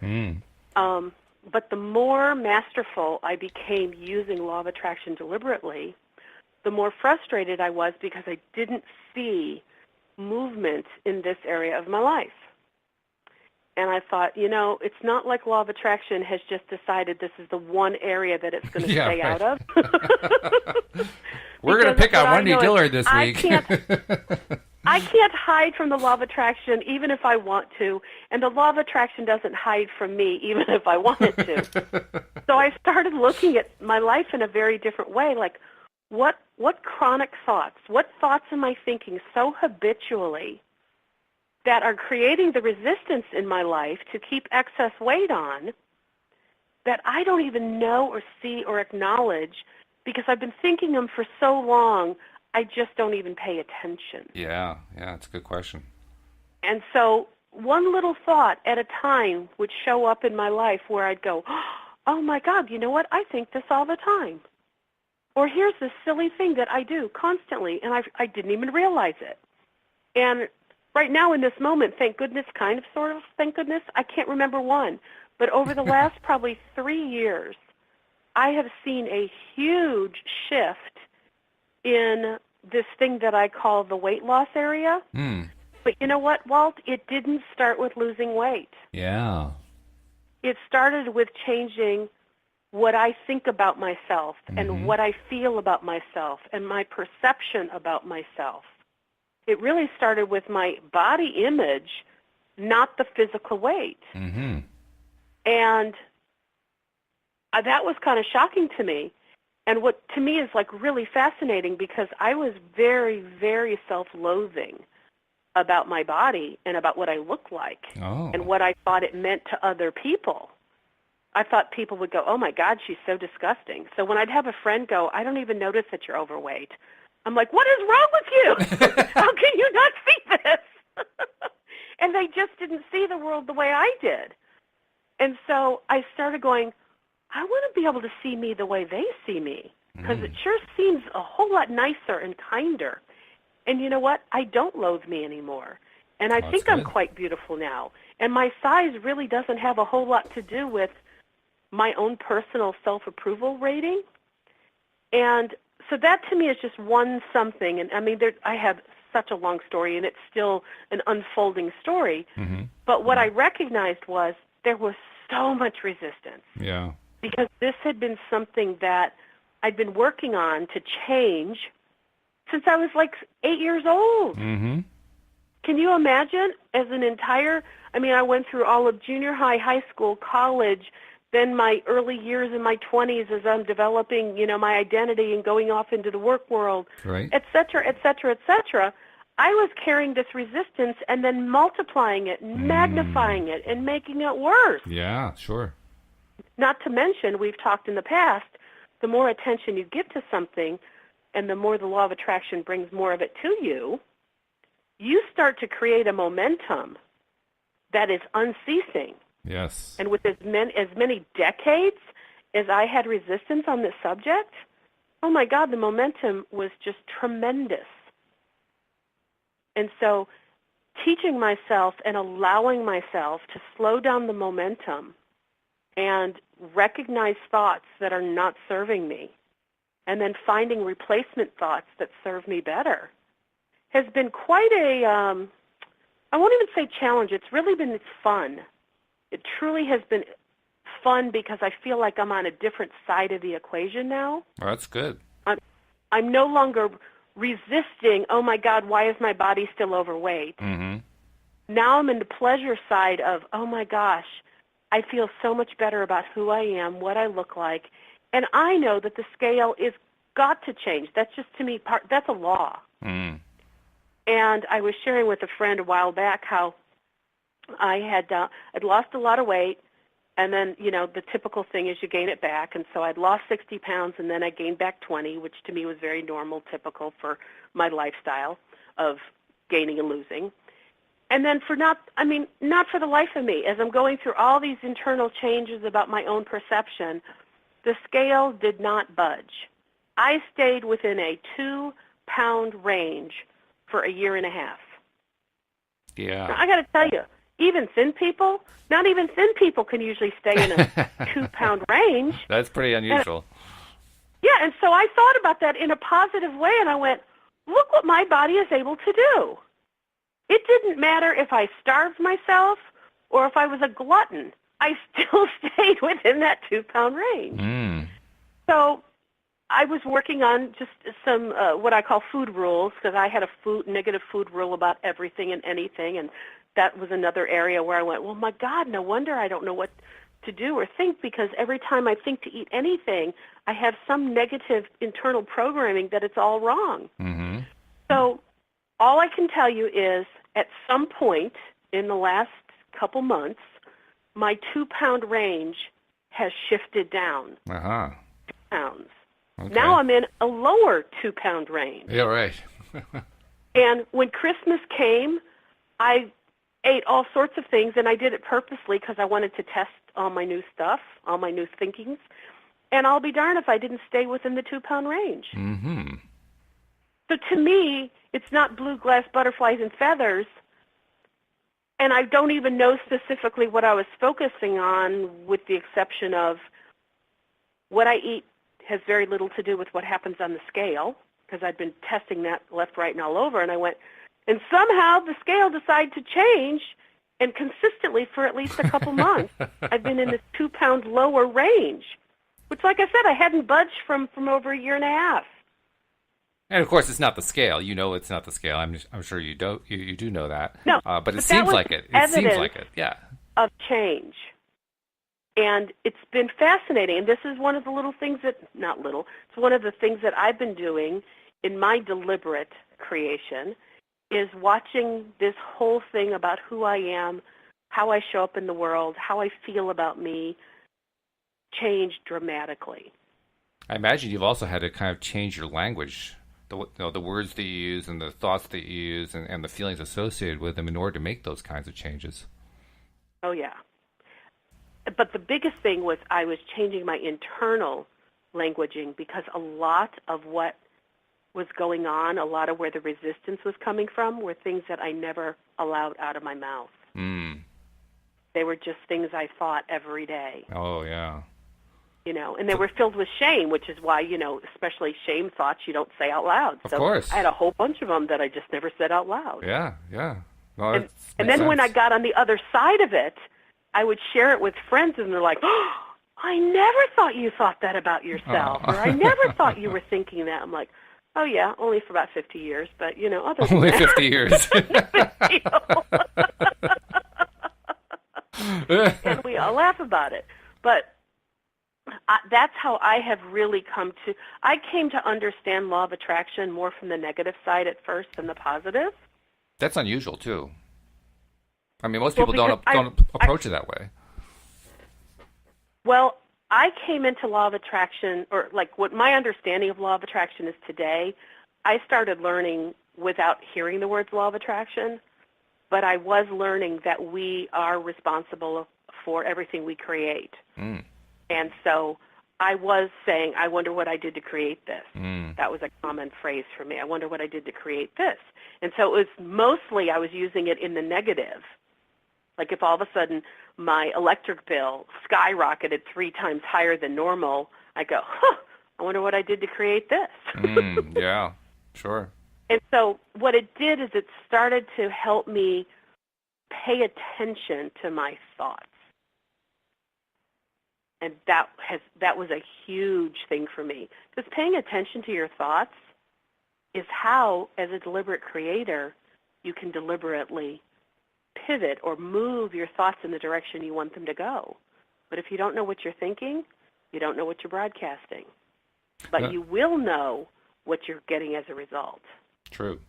Speaker 2: But the more masterful I became using law of attraction deliberately, the more frustrated I was because I didn't see movement in this area of my life. And I thought, it's not like law of attraction has just decided this is the one area that it's going to stay out of.
Speaker 1: We're going to pick on Wendy Dillard this week.
Speaker 2: I can't hide from the law of attraction even if I want to, and the law of attraction doesn't hide from me even if I wanted to. So I started looking at my life in a very different way, like what chronic thoughts, what thoughts am I thinking so habitually that are creating the resistance in my life to keep excess weight on that I don't even know or see or acknowledge because I've been thinking them for so long, I just don't even pay attention.
Speaker 1: Yeah, it's a good question.
Speaker 2: And so one little thought at a time would show up in my life where I'd go, oh my God, you know what? I think this all the time. Or here's this silly thing that I do constantly, and I didn't even realize it. And right now in this moment, thank goodness, thank goodness, I can't remember one. But over the last probably 3 years, I have seen a huge shift in this thing that I call the weight loss area. But you know what, Walt? It didn't start with losing weight.
Speaker 1: Yeah.
Speaker 2: It started with changing what I think about myself and what I feel about myself and my perception about myself. It really started with my body image, not the physical weight.
Speaker 1: Mm-hmm.
Speaker 2: And that was kind of shocking to me. And what to me is like really fascinating because I was very, very self-loathing about my body and about what I looked like and what I thought it meant to other people. I thought people would go, oh, my God, she's so disgusting. So when I'd have a friend go, I don't even notice that you're overweight. I'm like, what is wrong with you? How can you not see this? And they just didn't see the world the way I did. And so I started going, I want to be able to see me the way they see me because it sure seems a whole lot nicer and kinder. And you know what? I don't loathe me anymore. And I think I'm quite beautiful now. And my size really doesn't have a whole lot to do with my own personal self-approval rating. And so that to me is just one something. And I mean, I have such a long story, and it's still an unfolding story. But what I recognized was there was so much resistance.
Speaker 1: Yeah.
Speaker 2: Because this had been something that I'd been working on to change since I was like 8 years old.
Speaker 1: Mm-hmm.
Speaker 2: Can you imagine I went through all of junior high, high school, college, then my early years in my 20s as I'm developing, my identity and going off into the work world,
Speaker 1: right,
Speaker 2: et cetera, et cetera, et cetera. I was carrying this resistance and then multiplying it, magnifying it, and making it worse.
Speaker 1: Yeah, sure.
Speaker 2: Not to mention, we've talked in the past, the more attention you give to something and the more the law of attraction brings more of it to you, you start to create a momentum that is unceasing.
Speaker 1: Yes.
Speaker 2: And with as many decades as I had resistance on this subject, oh my God, the momentum was just tremendous. And so teaching myself and allowing myself to slow down the momentum and recognize thoughts that are not serving me, and then finding replacement thoughts that serve me better, has been quite a, I won't even say challenge, it's really been fun. It truly has been fun because I feel like I'm on a different side of the equation now.
Speaker 1: Well, that's good.
Speaker 2: I'm no longer resisting, oh my God, why is my body still overweight?
Speaker 1: Mm-hmm.
Speaker 2: Now I'm in the pleasure side of, oh my gosh, I feel so much better about who I am, what I look like, and I know that the scale is got to change. That's just, to me, that's a law.
Speaker 1: Mm.
Speaker 2: And I was sharing with a friend a while back how I'd lost a lot of weight, and then, the typical thing is you gain it back, and so I'd lost 60 pounds, and then I gained back 20, which to me was very normal, typical for my lifestyle of gaining and losing. And then not for the life of me, as I'm going through all these internal changes about my own perception, the scale did not budge. I stayed within a 2-pound range for a year and a half.
Speaker 1: Yeah.
Speaker 2: Now, I got to tell you, not even thin people can usually stay in a 2-pound range.
Speaker 1: That's pretty unusual.
Speaker 2: And so I thought about that in a positive way, and I went, look what my body is able to do. It didn't matter if I starved myself or if I was a glutton. I still stayed within that 2-pound range.
Speaker 1: Mm.
Speaker 2: So I was working on just some what I call food rules, because I had a negative food rule about everything and anything, and that was another area where I went, well, my God, no wonder I don't know what to do or think, because every time I think to eat anything, I have some negative internal programming that it's all wrong.
Speaker 1: Mm-hmm.
Speaker 2: So all I can tell you is at some point in the last couple months, my 2-pound range has shifted down 2 pounds.
Speaker 1: Okay.
Speaker 2: Now I'm in a lower 2-pound range.
Speaker 1: Yeah, right.
Speaker 2: And when Christmas came, I ate all sorts of things, and I did it purposely because I wanted to test all my new stuff, all my new thinkings. And I'll be darned if I didn't stay within the 2-pound range.
Speaker 1: Mm-hmm.
Speaker 2: So to me, it's not blue glass butterflies and feathers, and I don't even know specifically what I was focusing on, with the exception of what I eat has very little to do with what happens on the scale, because I'd been testing that left, right, and all over, and I went, and somehow the scale decided to change, and consistently for at least a couple months, I've been in this 2-pound lower range, which, like I said, I hadn't budged from over a year and a half.
Speaker 1: And of course, it's not the scale. You know, it's not the scale. I'm sure you do. You do know that.
Speaker 2: No,
Speaker 1: but it seems like it. It seems like it. Yeah.
Speaker 2: Of change, and it's been fascinating. And this is one of the little things it's one of the things that I've been doing in my deliberate creation, is watching this whole thing about who I am, how I show up in the world, how I feel about me, change dramatically.
Speaker 1: I imagine you've also had to kind of change your language. The words that you use and the thoughts that you use and the feelings associated with them in order to make those kinds of changes.
Speaker 2: Oh, yeah. But the biggest thing was I was changing my internal languaging, because a lot of what was going on, a lot of where the resistance was coming from, were things that I never allowed out of my mouth.
Speaker 1: Mm.
Speaker 2: They were just things I thought every day.
Speaker 1: Oh, yeah.
Speaker 2: And they were filled with shame, which is why, especially shame thoughts you don't say out loud.
Speaker 1: Of course.
Speaker 2: I had a whole bunch of them that I just never said out loud.
Speaker 1: Yeah, yeah. Well,
Speaker 2: and then when I got on the other side of it, I would share it with friends, and they're like, oh, I never thought you thought that about yourself, or I never thought you were thinking that. I'm like, oh, yeah, only for about 50 years, but, other than
Speaker 1: only
Speaker 2: that,
Speaker 1: 50 years.
Speaker 2: And we all laugh about it. But that's how I have really I came to understand law of attraction more from the negative side at first than the positive.
Speaker 1: That's unusual, too. I mean, most people don't approach it that way.
Speaker 2: Well, I came into law of attraction, or like what my understanding of law of attraction is today, I started learning without hearing the words law of attraction, but I was learning that we are responsible for everything we create. Mm. And so I was saying, I wonder what I did to create this.
Speaker 1: Mm.
Speaker 2: That was a common phrase for me. I wonder what I did to create this. And so it was mostly I was using it in the negative. Like if all of a sudden my electric bill skyrocketed 3 times higher than normal, I go, I wonder what I did to create this.
Speaker 1: Yeah, sure.
Speaker 2: And so what it did is it started to help me pay attention to my thoughts. And that was a huge thing for me. Because paying attention to your thoughts is how, as a deliberate creator, you can deliberately pivot or move your thoughts in the direction you want them to go. But if you don't know what you're thinking, you don't know what you're broadcasting. But you will know what you're getting as a result.
Speaker 1: True.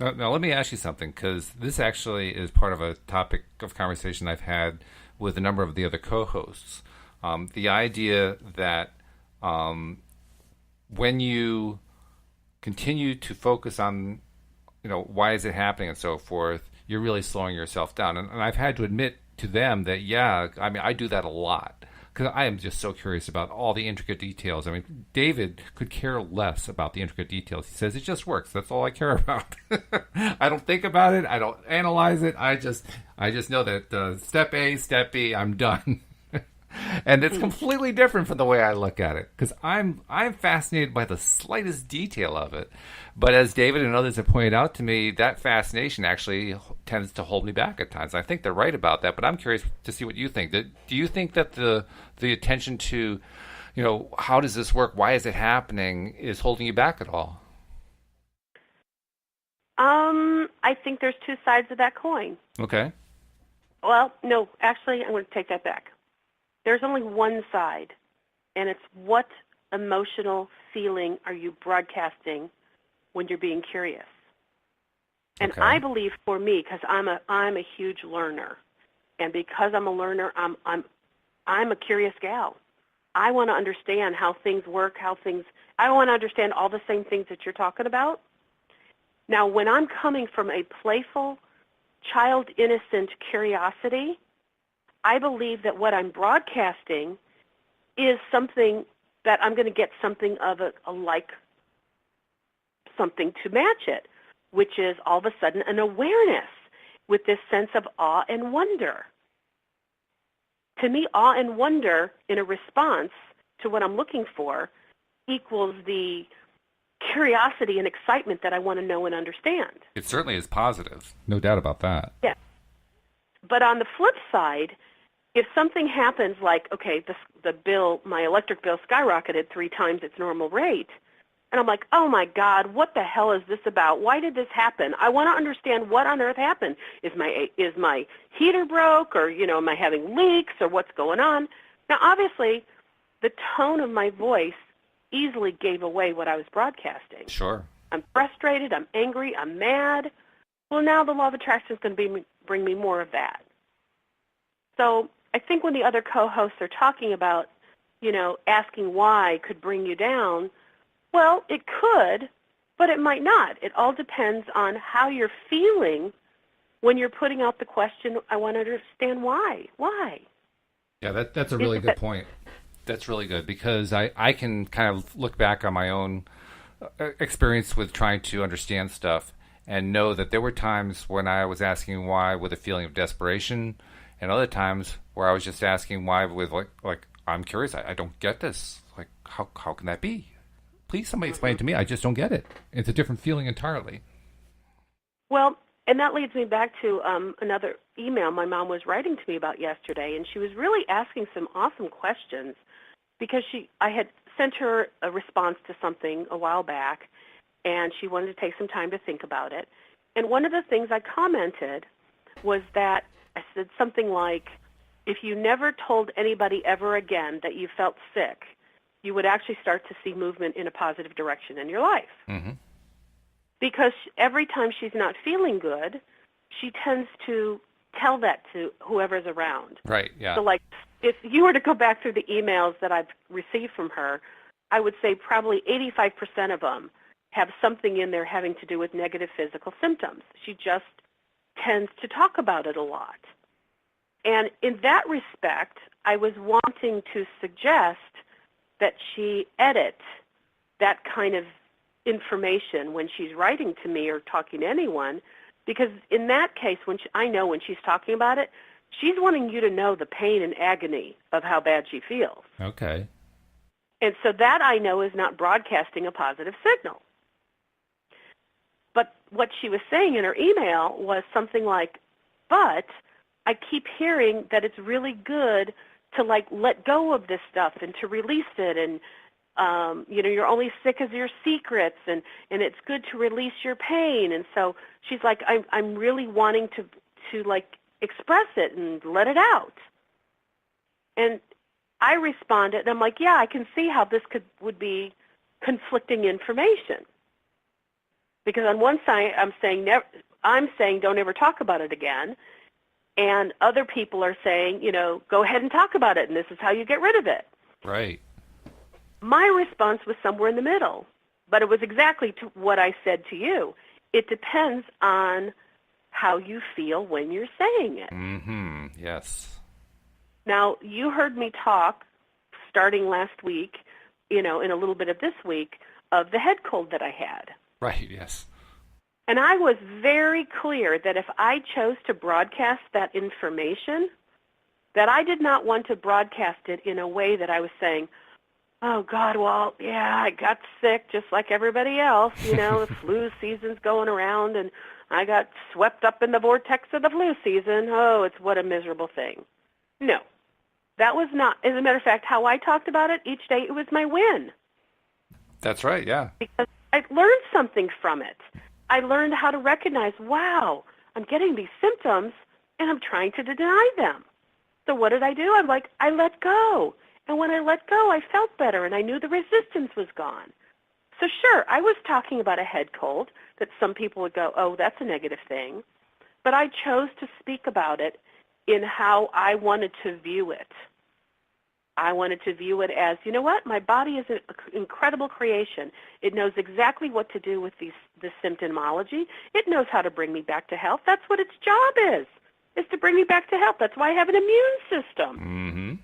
Speaker 1: Now let me ask you something, because this actually is part of a topic of conversation I've had with a number of the other co-hosts. The idea that when you continue to focus on, why is it happening and so forth, you're really slowing yourself down. And I've had to admit to them that, I do that a lot, because I am just so curious about all the intricate details. I mean, David could care less about the intricate details. He says it just works. That's all I care about. I don't think about it. I don't analyze it. I just know that step A, step B, I'm done. And it's completely different from the way I look at it, because I'm fascinated by the slightest detail of it. But as David and others have pointed out to me, that fascination actually tends to hold me back at times. I think they're right about that, but I'm curious to see what you think. Do you think that the attention to, how does this work, why is it happening, is holding you back at all?
Speaker 2: I think there's 2 sides of that coin.
Speaker 1: Okay.
Speaker 2: Well, no, actually, I'm going to take that back. There's only one side, and it's what emotional feeling are you broadcasting when you're being curious. And
Speaker 1: Okay.
Speaker 2: I believe for me, because I'm a huge learner, and because I'm a learner, I'm a curious gal. I want to understand how things work, I want to understand all the same things that you're talking about. Now, when I'm coming from a playful, child innocent curiosity, I believe that what I'm broadcasting is something that I'm going to get something of something to match it, which is all of a sudden an awareness with this sense of awe and wonder. To me, awe and wonder in a response to what I'm looking for equals the curiosity and excitement that I want to know and understand.
Speaker 1: It certainly is positive. No doubt about that.
Speaker 2: Yeah. But on the flip side, if something happens like, okay, my electric bill skyrocketed 3 times its normal rate, and I'm like, oh my God, what the hell is this about? Why did this happen? I want to understand what on earth happened. Is my heater broke, or am I having leaks, or what's going on? Now, obviously, the tone of my voice easily gave away what I was broadcasting.
Speaker 1: Sure.
Speaker 2: I'm frustrated, I'm angry, I'm mad. Well, now the law of attraction is going to bring me more of that. So I think when the other co-hosts are talking about, asking why could bring you down, well, it could, but it might not. It all depends on how you're feeling when you're putting out the question, I want to understand why. Why?
Speaker 1: Yeah, that's a really good point. That's really good, because I can kind of look back on my own experience with trying to understand stuff and know that there were times when I was asking why with a feeling of desperation, and other times where I was just asking why with like I'm curious, I don't get this. Like, how can that be? Please, somebody explain it to me. I just don't get it. It's a different feeling entirely.
Speaker 2: Well, and that leads me back to another email my mom was writing to me about yesterday, and she was really asking some awesome questions because I had sent her a response to something a while back, and she wanted to take some time to think about it. And one of the things I commented was that I said something like, if you never told anybody ever again that you felt sick, you would actually start to see movement in a positive direction in your life.
Speaker 1: Mm-hmm.
Speaker 2: Because every time she's not feeling good, she tends to tell that to whoever's around.
Speaker 1: Right, yeah.
Speaker 2: So, like, if you were to go back through the emails that I've received from her, I would say probably 85% of them have something in there having to do with negative physical symptoms. She just tends to talk about it a lot. And in that respect, I was wanting to suggest that she edit that kind of information when she's writing to me or talking to anyone, because in that case, I know when she's talking about it, she's wanting you to know the pain and agony of how bad she feels.
Speaker 1: Okay.
Speaker 2: And so that I know is not broadcasting a positive signal. But what she was saying in her email was something like, but I keep hearing that it's really good to let go of this stuff and to release it, and you're only sick as your secrets, and it's good to release your pain. And so she's like, I'm really wanting to express it and let it out. And I responded, and I'm like, yeah, I can see how this would be conflicting information. Because on one side, I'm saying don't ever talk about it again, and other people are saying, go ahead and talk about it, and this is how you get rid of it.
Speaker 1: Right.
Speaker 2: My response was somewhere in the middle, but it was exactly to what I said to you. It depends on how you feel when you're saying it.
Speaker 1: Mm-hmm. Yes.
Speaker 2: Now, you heard me talk starting last week, in a little bit of this week, of the head cold that I had.
Speaker 1: Right, yes.
Speaker 2: And I was very clear that if I chose to broadcast that information, that I did not want to broadcast it in a way that I was saying, oh, God, well, yeah, I got sick just like everybody else. The flu season's going around, and I got swept up in the vortex of the flu season. Oh, what a miserable thing. No, that was not. As a matter of fact, how I talked about it each day, it was my win.
Speaker 1: That's right, yeah.
Speaker 2: Because I learned something from it. I learned how to recognize, wow, I'm getting these symptoms, and I'm trying to deny them. So what did I do? I let go. And when I let go, I felt better, and I knew the resistance was gone. So sure, I was talking about a head cold that some people would go, oh, that's a negative thing. But I chose to speak about it in how I wanted to view it. I wanted to view it as, you know what, my body is an incredible creation. It knows exactly what to do with this symptomology. It knows how to bring me back to health. That's what its job is to bring me back to health. That's why I have an immune system.
Speaker 1: Mm-hmm.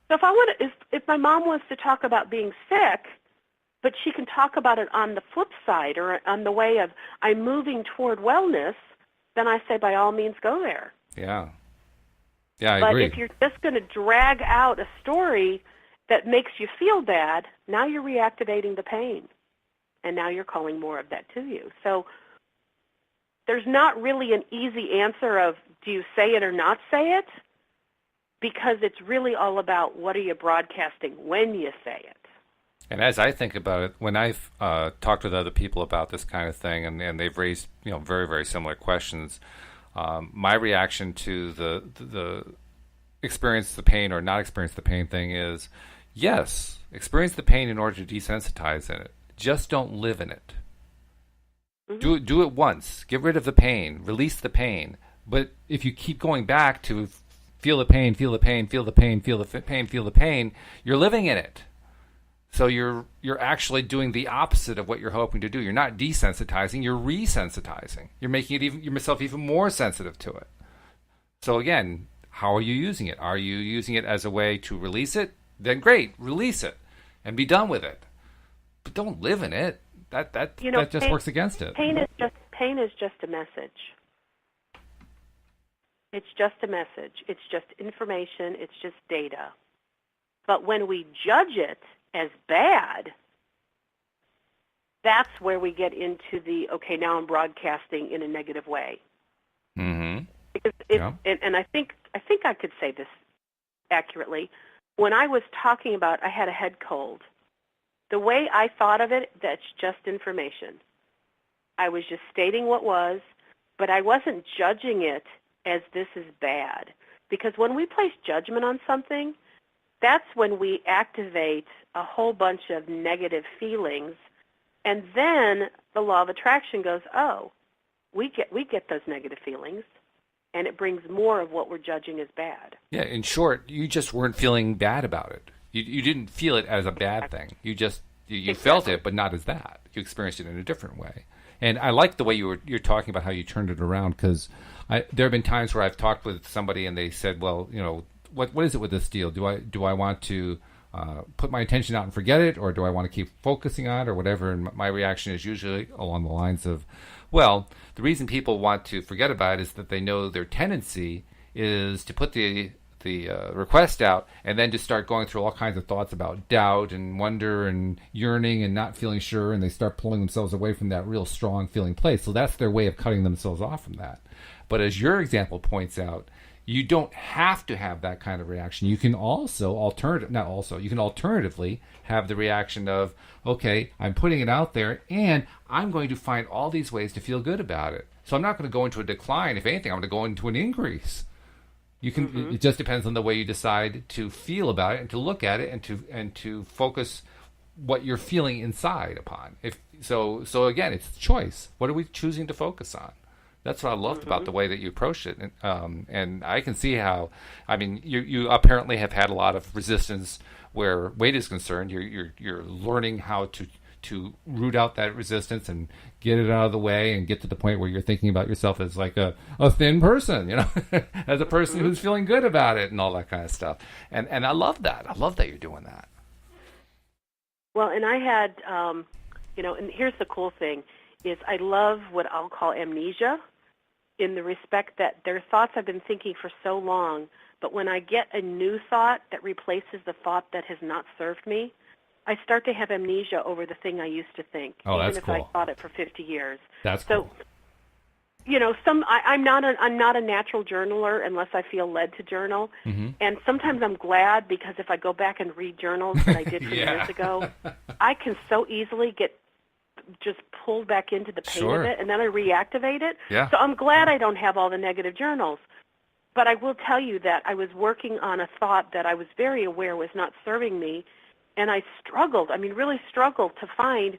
Speaker 2: So if my mom wants to talk about being sick, but she can talk about it on the flip side or on the way of I'm moving toward wellness, then I say by all means go there.
Speaker 1: Yeah. Yeah, I
Speaker 2: but
Speaker 1: agree.
Speaker 2: But if you're just going to drag out a story that makes you feel bad, now you're reactivating the pain, and now you're calling more of that to you. So there's not really an easy answer of do you say it or not say it, because it's really all about what are you broadcasting when you say it.
Speaker 1: And as I think about it, when I've talked with other people about this kind of thing, and they've raised very, very similar questions, my reaction to the experience the pain or not experience the pain thing is, yes, experience the pain in order to desensitize in it. Just don't live in it. Mm-hmm. Do it once. Get rid of the pain. Release the pain. But if you keep going back to feel the pain, feel the pain, feel the pain, feel the pain, feel the pain, you're living in it. So you're actually doing the opposite of what you're hoping to do. You're not desensitizing, you're resensitizing. You're making yourself even more sensitive to it. So again, how are you using it? Are you using it as a way to release it? Then great, release it and be done with it. But don't live in it. That just works against it.
Speaker 2: Pain is just a message. It's just a message. It's just information. It's just data. But when we judge it as bad, that's where we get into the, okay, now I'm broadcasting in a negative way.
Speaker 1: Mm-hmm.
Speaker 2: Because and I think I could say this accurately. When I was talking about I had a head cold, the way I thought of it, that's just information. I was just stating what was, but I wasn't judging it as this is bad. Because when we place judgment on something, that's when we activate a whole bunch of negative feelings, and then the law of attraction goes, oh, we get those negative feelings, and it brings more of what we're judging as bad.
Speaker 1: Yeah, in short, you just weren't feeling bad about it. You didn't feel it as a bad thing. You just you felt it, but not as that. You experienced it in a different way. And I like the way you're talking about how you turned it around, because there have been times where I've talked with somebody and they said, well, what is it with this deal? Do I want to put my attention out and forget it, or do I want to keep focusing on it, or whatever? And my reaction is usually along the lines of, well, the reason people want to forget about it is that they know their tendency is to put the request out and then to start going through all kinds of thoughts about doubt and wonder and yearning and not feeling sure, and they start pulling themselves away from that real strong feeling place. So that's their way of cutting themselves off from that. But as your example points out, you don't have to have that kind of reaction. You can also alternatively have the reaction of, okay, I'm putting it out there and I'm going to find all these ways to feel good about it. So I'm not going to go into a decline. If anything, I'm going to go into an increase. You can. Mm-hmm. It just depends on the way you decide to feel about it and to look at it and to focus what you're feeling inside upon. So again, it's a choice. What are we choosing to focus on? That's what I loved about the way that you approached it, and I can see how. I mean, you apparently have had a lot of resistance where weight is concerned. You're learning how to root out that resistance and get it out of the way and get to the point where you're thinking about yourself as like a thin person, as a person who's feeling good about it and all that kind of stuff. And I love that. I love that you're doing that.
Speaker 2: Well, and I had, and here's the cool thing is I love what I'll call amnesia in the respect that there are thoughts I've been thinking for so long, but when I get a new thought that replaces the thought that has not served me, I start to have amnesia over the thing I used to think, even if I thought it for 50 years.
Speaker 1: That's cool.
Speaker 2: So, I'm not a natural journaler unless I feel led to journal, and sometimes I'm glad because if I go back and read journals that I did from years ago, I can so easily get just pulled back into the pain of it, and then I reactivate it.
Speaker 1: Yeah.
Speaker 2: So I'm glad I don't have all the negative journals. But I will tell you that I was working on a thought that I was very aware was not serving me. And I really struggled to find,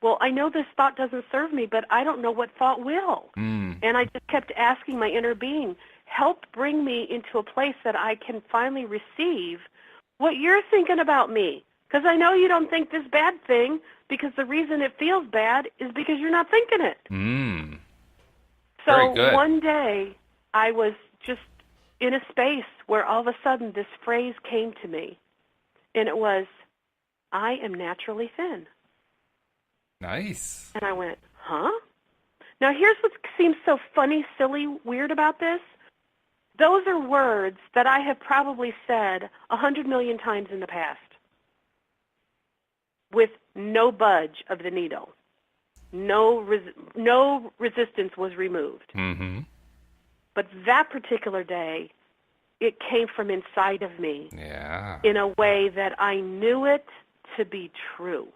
Speaker 2: well, I know this thought doesn't serve me, but I don't know what thought will. And I just kept asking my inner being, help bring me into a place that I can finally receive what you're thinking about me. Because I know you don't think this bad thing, because the reason it feels bad is because you're not thinking it. So one day I was just in a space where all of a sudden this phrase came to me, and it was, I am naturally thin.
Speaker 1: Nice.
Speaker 2: And I went, huh? Now here's what seems so funny, silly, weird about this. Those are words that I have probably said 100 million times in the past with no budge of the needle. No resistance was removed. But that particular day, it came from inside of me in a way that I knew it to be true.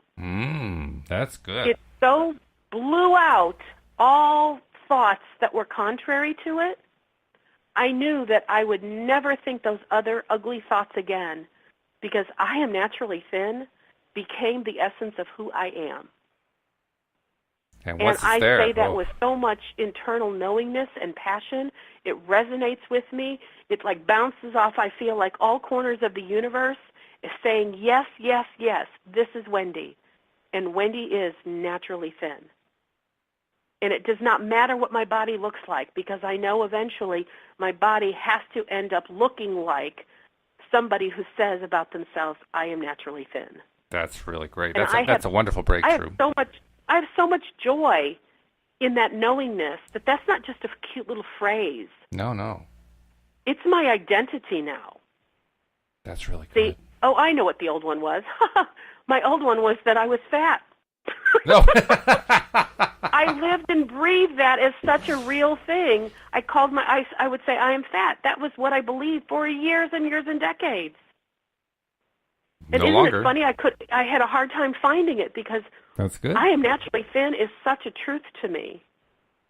Speaker 1: That's good.
Speaker 2: It so blew out all thoughts that were contrary to it. I knew that I would never think those other ugly thoughts again because I am naturally thin became the essence of who I am.
Speaker 1: And
Speaker 2: I say that with so much internal knowingness and passion. It resonates with me. It like bounces off, I feel like all corners of the universe is saying, yes, yes, yes, this is Wendy. And Wendy is naturally thin. And it does not matter what my body looks like because I know eventually my body has to end up looking like somebody who says about themselves, I am naturally thin.
Speaker 1: That's really great. That's a wonderful breakthrough.
Speaker 2: I have so much joy in that knowingness that that's not just a cute little phrase.
Speaker 1: No.
Speaker 2: It's my identity now.
Speaker 1: That's really good.
Speaker 2: I know what the old one was. My old one was that I was fat.
Speaker 1: No.
Speaker 2: I lived and breathed that as such a real thing. I would say I am fat. That was what I believed for years and years and decades. And
Speaker 1: no
Speaker 2: isn't
Speaker 1: longer.
Speaker 2: It funny? I had a hard time finding it because
Speaker 1: that's good.
Speaker 2: I am naturally thin is such a truth to me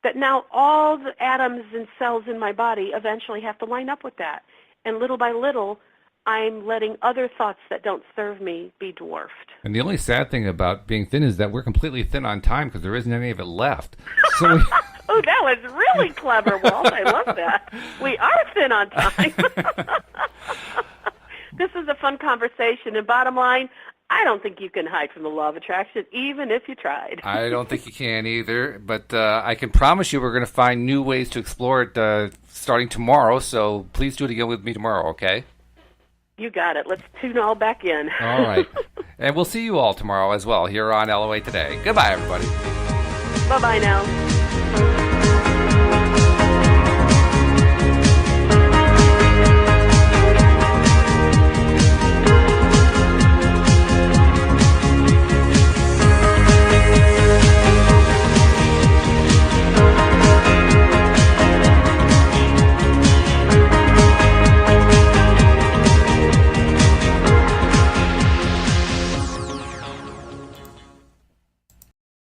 Speaker 2: that now all the atoms and cells in my body eventually have to line up with that. And little by little, I'm letting other thoughts that don't serve me be dwarfed.
Speaker 1: And the only sad thing about being thin is that we're completely thin on time because there isn't any of it left. So
Speaker 2: oh, that was really clever, Walt. I love that. We are thin on time. This is a fun conversation. And bottom line, I don't think you can hide from the law of attraction, even if you tried.
Speaker 1: I don't think you can either. But I can promise you we're going to find new ways to explore it starting tomorrow. So please do it again with me tomorrow, okay?
Speaker 2: You got it. Let's tune all back in.
Speaker 1: All right. And we'll see you all tomorrow as well here on LOA Today. Goodbye, everybody.
Speaker 2: Bye-bye now.